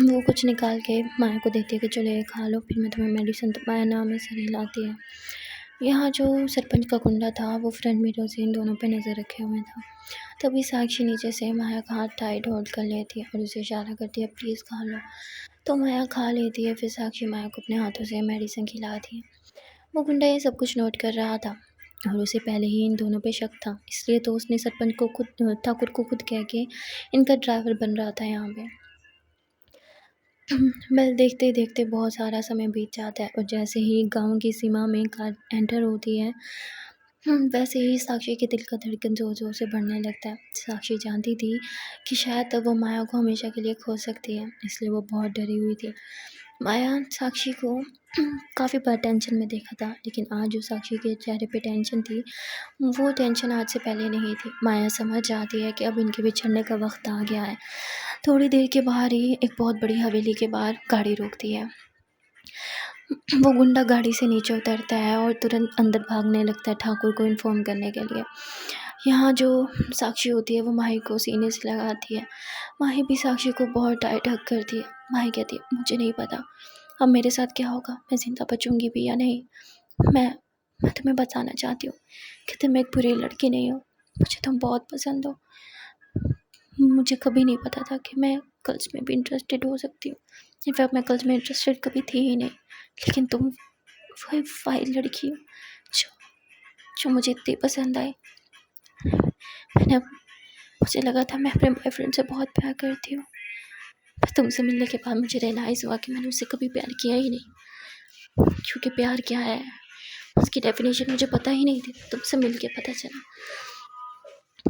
वो कुछ निकाल के माया को देती है कि चलो ये खा लो, फिर मैं तुम्हें मेडिसिन। तो माया नाम में सर हिलाती है। यहाँ जो सरपंच का कुंडा था वो फ्रंट मिरर से इन दोनों पे नज़र रखे हुए था। तभी साक्षी नीचे से माया का हाथ टाइट होल्ड कर लेती है और उसे इशारा करती है, प्लीज़ खा लो। तो माया खा लेती है। फिर साक्षी माया को अपने हाथों से मेडिसिन खिलाती है। वो गुंडा ये सब कुछ नोट कर रहा था और उसे पहले ही इन दोनों पे शक था, इसलिए तो उसने सरपंच को खुद ठाकुर को खुद कह के इनका ड्राइवर बन रहा था यहाँ पे। बस देखते देखते बहुत सारा समय बीत जाता है और जैसे ही गांव की सीमा में कार एंटर होती है, वैसे ही साक्षी के दिल का धड़कन ज़ोर ज़ोर से बढ़ने लगता है। साक्षी जानती थी कि शायद तब वो माया को हमेशा के लिए खो सकती है, इसलिए वो बहुत डरी हुई थी। माया साक्षी को काफ़ी बार टेंशन में देखा था, लेकिन आज जो साक्षी के चेहरे पे टेंशन थी, वो टेंशन आज से पहले नहीं थी। माया समझ जाती है कि अब इनके बिछड़ने का वक्त आ गया है। थोड़ी देर के बाहर ही एक बहुत बड़ी हवेली के बाहर गाड़ी रोकती है। वो गुंडा गाड़ी से नीचे उतरता है और तुरंत अंदर भागने लगता है ठाकुर को इन्फॉर्म करने के लिए। यहाँ जो साक्षी होती है वो माही को सीने से लगाती है। माही भी साक्षी को बहुत टाइट हग करती है। माही कहती है, मुझे नहीं पता अब मेरे साथ क्या होगा, मैं ज़िंदा बचूंगी भी या नहीं। मैं तुम्हें बताना चाहती हूँ कि तुम एक बुरी लड़की नहीं हो, मुझे तुम बहुत पसंद हो। मुझे कभी नहीं पता था कि मैं गर्ल्स में भी इंटरेस्टेड हो सकती हूँ। इनफैक्ट मैं गर्ल्स में इंटरेस्टेड कभी थी ही नहीं, लेकिन तुम वो वाइल्ड लड़की हो जो जो मुझे इतनी पसंद आई। मुझे लगा था मैं अपने बॉयफ्रेंड से बहुत प्यार करती हूँ, पर तुमसे मिलने के बाद मुझे रियलाइज़ हुआ कि मैंने उससे कभी प्यार किया ही नहीं, क्योंकि प्यार क्या है उसकी डेफिनेशन मुझे पता ही नहीं थी। तुमसे मिल के पता चला।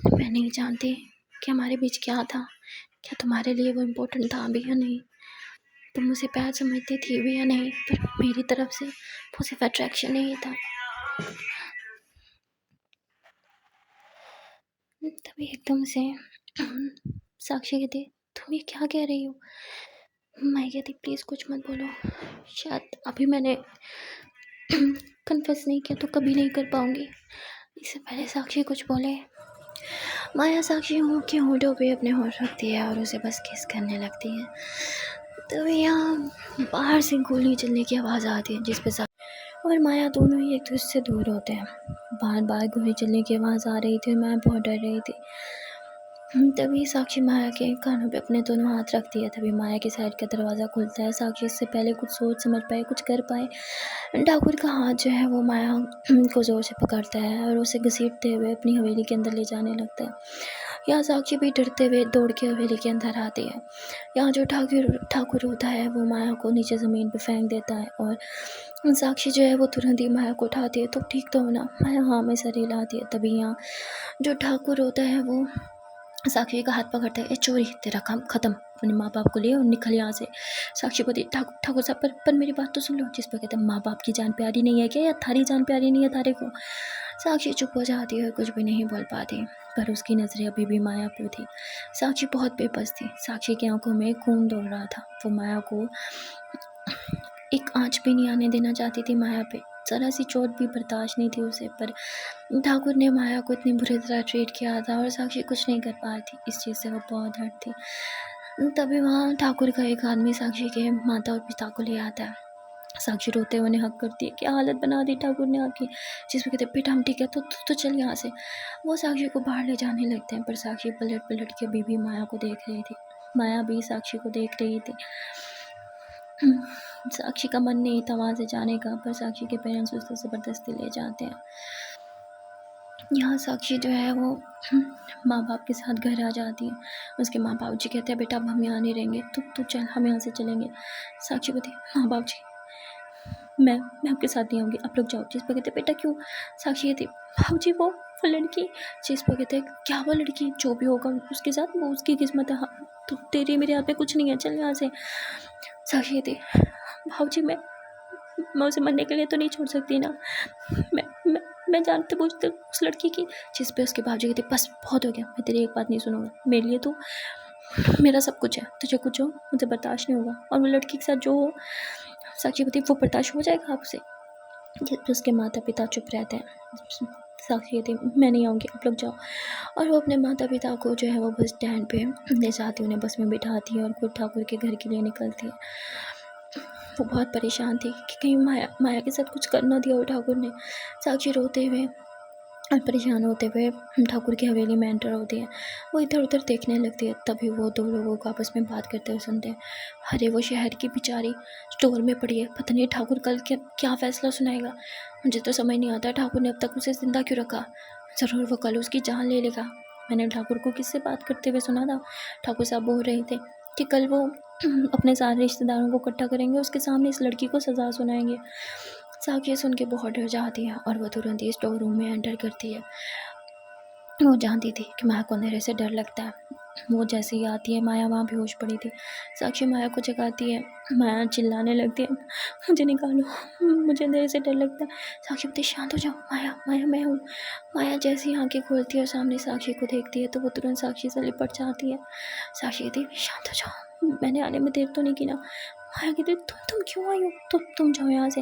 मैं नहीं जानती कि हमारे बीच क्या था, क्या तुम्हारे लिए वो इम्पोर्टेंट था भी या नहीं, तुम मुझे प्यार समझती थी भी या नहीं, पर मेरी तरफ से वो सिर्फ अट्रैक्शन ही था। तभी एकदम से साक्षी कहती, तुम ये क्या कह रही हो? मैं कहती, प्लीज़ कुछ मत बोलो, शायद अभी मैंने कन्फेस नहीं किया तो कभी नहीं कर पाऊँगी। इससे पहले साक्षी कुछ बोले, माया साक्षी के होठों पे अपने होठ रखती है और उसे बस किस करने लगती है। तभी यहाँ बाहर से गोली चलने की आवाज़ आती है, जिस पे और माया दोनों ही एक दूसरे से दूर होते हैं। बार बार गोली चलने की आवाज़ आ रही थी और मैं बहुत डर रही थी। तभी साक्षी माया के कानों पे अपने दोनों हाथ रखती है। तभी माया के साइड का दरवाज़ा खुलता है। साक्षी इससे पहले कुछ सोच समझ पाए, कुछ कर पाए, ठाकुर का हाथ जो है वो माया को ज़ोर से पकड़ता है और उसे घसीटते हुए अपनी हवेली के अंदर ले जाने लगता है। यहाँ साक्षी भी डरते हुए दौड़ के हवेली के अंदर आती है। यहाँ जो ठाकुर होता है वो माया को नीचे ज़मीन पर फेंक देता है और साक्षी जो है वो तुरंत ही माया को उठाती है, तो ठीक तो हो ना? माया हाँ में सर हिलाती है। तभी यहाँ जो ठाकुर होता है वो साक्षी का हाथ पकड़ता है, ए चोरी, तेरा काम खत्म, अपने माँ बाप को ले और निकल यहाँ से। साक्षी बोलती, ठाकुर साहब पर मेरी बात तो सुन लो। जिस पर कहते हैं, माँ बाप की जान प्यारी नहीं है क्या, या थारी जान प्यारी नहीं है थारे को? साक्षी चुप हो जाती है, कुछ भी नहीं बोल पाती, पर उसकी नज़रें अभी भी माया पे थी। साक्षी बहुत बेबस थी। साक्षी की आंखों में खून दौड़ रहा था। वो माया को एक आँच भी नहीं आने देना चाहती थी। माया पे ज़रा सी चोट भी बर्दाश्त नहीं थी उसे, पर ठाकुर ने माया को इतनी बुरी तरह ट्रीट किया था और साक्षी कुछ नहीं कर पाई थी। इस चीज़ से वो बहुत हर्ट थी। तभी वहाँ ठाकुर का एक आदमी साक्षी के माता और पिता को ले आता है। साक्षी रोते हुए उन्हें हक करती है, क्या हालत बना दी ठाकुर ने आपकी। जिस पर कहते, बेटा हम ठीक है, तो चल यहाँ से। वो साक्षी को बाहर ले जाने लगते हैं, पर साक्षी पलट पलट के अभी भी माया को देख रही थी। माया भी साक्षी को देख रही थी। साक्षी का मन नहीं था वहाँ से जाने का, पर साक्षी के पेरेंट्स उसको ज़बरदस्ती ले जाते हैं। यहाँ साक्षी जो है वो माँ बाप के साथ घर आ जाती है। उसके माँ बाप जी कहते हैं, बेटा अब हम यहाँ नहीं रहेंगे, तू चल, हम यहाँ से चलेंगे। साक्षी बोलती, माँ बाप जी मैं आपके साथ नहीं आऊँगी, आप लोग जाओ। जिस पर कहते, बेटा क्यों? साक्षी कहती, बाबू जी वो वो लड़की जिस पर कहते हैं क्या, वो लड़की जो भी होगा उसके साथ, वो उसकी किस्मत है, तो तेरे मेरे हाथ में कुछ नहीं है, चल यहाँ से। साक्षी थी, भाऊजी मैं उसे मरने के लिए तो नहीं छोड़ सकती ना। मैं जानते बूझते उस लड़की की, जिस पे उसके भाऊजी कहते बस बहुत हो गया, मैं तेरी एक बात नहीं सुनूंगा, मेरे लिए तो मेरा सब कुछ है, तुझे कुछ हो मुझे बर्दाश्त नहीं होगा। और वो लड़की के साथ जो हो, साक्षी कहती वो बर्दाश्त हो जाएगा आपसे। उसके माता पिता चुप रहते हैं। साक्षी कहती मैं नहीं आऊँगी, आप लोग जाओ। और वो अपने माता पिता को जो है वो बस स्टैंड पे ले जाती है, उन्हें बस में बिठाती है और खुद ठाकुर के घर के लिए निकलती है। वो बहुत परेशान थी कि कहीं माया के साथ कुछ कर ना दिया हो ठाकुर ने। साक्षी रोते हुए और परेशान होते हुए ठाकुर की हवेली में एंटर होती है। वो इधर उधर देखने लगती है, तभी वो दो लोगों को आपस में बात करते हुए सुनते हैं। अरे वो शहर की बेचारी स्टोर में पड़ी है, पता नहीं ठाकुर कल क्या फैसला सुनाएगा। मुझे तो समझ नहीं आता ठाकुर ने अब तक उसे जिंदा क्यों रखा। ज़रूर वो कल उसकी जान ले लेगा। मैंने ठाकुर को किससे बात करते हुए सुना था, ठाकुर साहब बोल रहे थे कि कल वो अपने सारे रिश्तेदारों को इकट्ठा करेंगे, उसके सामने इस लड़की को सज़ा सुनाएंगे। साक्षी सुन के बहुत डर जाती है और वो तुरंत ही स्टोर रूम में एंटर करती है। वो जानती थी कि माया को अंधेरे से डर लगता है। वो जैसे ही आती है, माया वहाँ बेहोश पड़ी थी। साक्षी माया को जगाती है, माया चिल्लाने लगती है मुझे निकालो, मुझे अंधेरे से डर लगता है। साक्षी बोलती शांत हो जाओ, माया माया मैं हूँ। माया जैसे ही आंखें खोलती है और सामने साक्षी को देखती है तो वो तुरंत साक्षी से लिपट जाती है। साक्षी कहती शांत हो जाओ, मैंने आने में देर तो नहीं की ना। माया कहती तुम क्यों आई हो, तुम जाओ यहाँ से।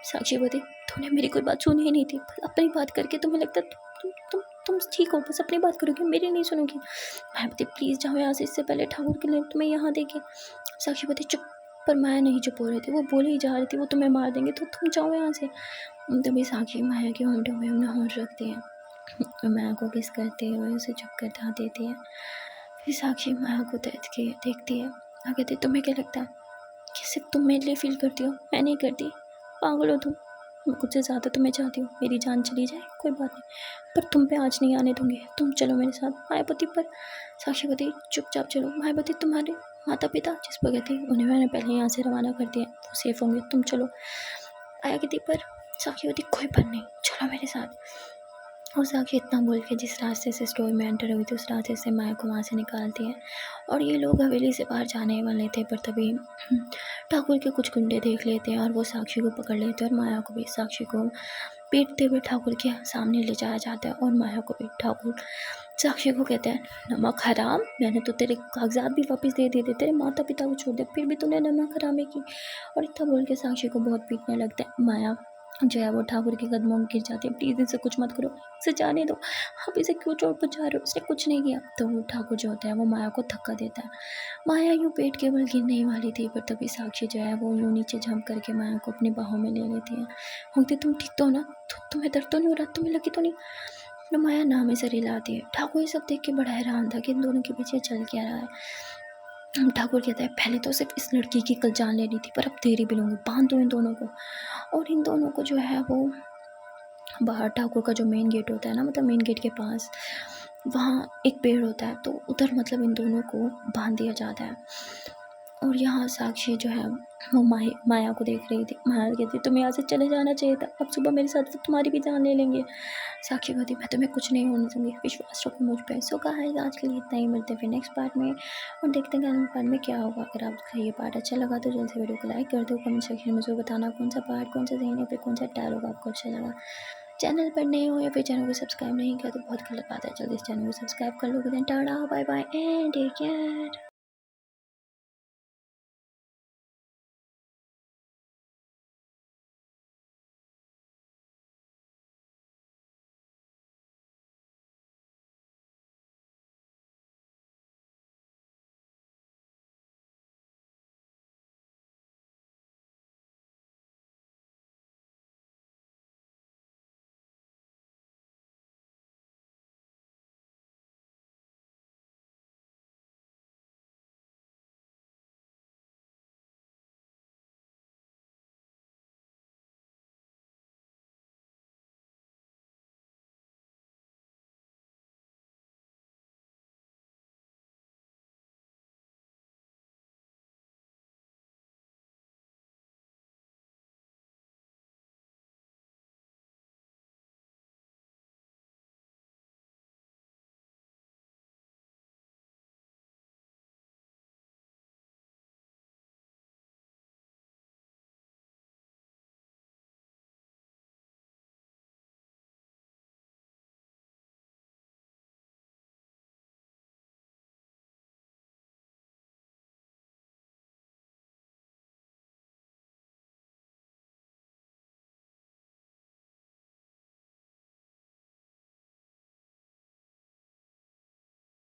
साक्षी बोलती तूने मेरी कोई बात सुनी ही नहीं थी, अपनी बात करके तुम्हें लगता तुम ठीक हो, बस अपनी बात करोगे, मेरी नहीं सुनोगी। माया बोलती प्लीज़ जाओ यहाँ से, इससे पहले ठाकुर के लिए तुम्हें यहाँ देखे। साक्षी बोलती चुप, पर माया नहीं चुप हो रही थी, वो बोली ही जा रही थी वो तुम्हें मार देंगे, तो तुम जाओ यहाँ से। तभी साक्षी माया के होंठों में अपना होंठ रखती है और माया को किस करते हुए उसे चुप करता देती है। फिर साक्षी माया को देखती है और कहती तुम्हें क्या लगता है कि सिर्फ तुम मेरे लिए फील करती हो, मैं नहीं करती, पागल हो तुम। मैं खुद से ज़्यादा तुम्हें चाहती हूँ, मेरी जान चली जाए कोई बात नहीं, पर तुम पे आज नहीं आने दूंगी, तुम चलो मेरे साथ। मायावती पर साक्षी कहती चुपचाप चलो। मायावती तुम्हारे माता पिता जिस पर कहती उन्हें मैंने पहले यहाँ से रवाना कर दिया, वो सेफ होंगे, तुम चलो। माया कहती पर साक्षी कहती कोई बात नहीं, चलो मेरे साथ। और साक्षी इतना बोल के जिस रास्ते से स्टोर में एंटर हुई थी उस रास्ते से माया को वहाँ से निकालती है। और ये लोग हवेली से बाहर जाने वाले थे, पर तभी ठाकुर के कुछ गुंडे देख लेते हैं और वो साक्षी को पकड़ लेते हैं और माया को भी साक्षी को पीटते हुए ठाकुर के सामने ले जाया जाता है। और माया को भी ठाकुर साक्षी को कहते हैं नमक हराम, मैंने तो तेरे कागजात भी वापस दे दिए थे, तेरे माता पिता को छोड़ दिया, फिर भी तूने नमक हरामे की। और इतना बोल के साक्षी को बहुत पीटने लगता है। माया जो है वो ठाकुर के कदमों में गिर जाती है, प्लीज़ इसे कुछ मत करो, इसे जाने दो, आप इसे क्यों चोट पहुँचा रहे हो, इसने कुछ नहीं किया। तो वो ठाकुर जो होता है वो माया को धक्का देता है। माया यूँ पेट के बल गिरने ही वाली थी, पर तभी साक्षी जो है वो यूँ नीचे झंप करके माया को अपनी बाहों में ले लेती है। बोलती तुम ठीक तो हो ना, तुम्हें दर्द तो नहीं हो रहा, तुम्हें लगी तो नहीं। तो माया नाम से रिलाती है। ठाकुर ये सब देख के बड़ा हैरान था कि इन दोनों के पीछे चल क्या रहा है। ठाकुर कहता है पहले तो सिर्फ इस लड़की की कल जान लेनी थी, पर अब तेरी भी लूँगी, बांध दो इन दोनों को। और इन दोनों को जो है वो बाहर ठाकुर का जो मेन गेट होता है ना, मतलब मेन गेट के पास वहाँ एक पेड़ होता है, तो उधर मतलब इन दोनों को बांध दिया जाता है। और यहाँ साक्षी जो है वो माया को देख रही थी। माया कहती तुम्हें यहाँ से चले जाना चाहिए था, अब सुबह मेरे साथ तुम्हारी भी जान ले लेंगे। साक्षी कहती मैं तुम्हें कुछ नहीं होने दूँगी, विश्वास रखो मुझ पर। सो गाइस आज के लिए इतना ही, मिलते हैं फिर नेक्स्ट पार्ट में और देखते हैं अगले पार्ट में क्या होगा। अगर आपका ये पार्ट अच्छा लगा तो जल्द से वीडियो को लाइक कर दो, कमेंट सेक्शन में ज़रूर बताना कौन सा पार्ट, कौन सा सीन या फिर कौन सा डायलॉग आपको अच्छा लगा। चैनल पर नए हो या फिर चैनल को सब्सक्राइब नहीं किया तो बहुत गलत बात है, जल्दी इस चैनल को सब्सक्राइब कर लोगे। Tata bye bye and take care.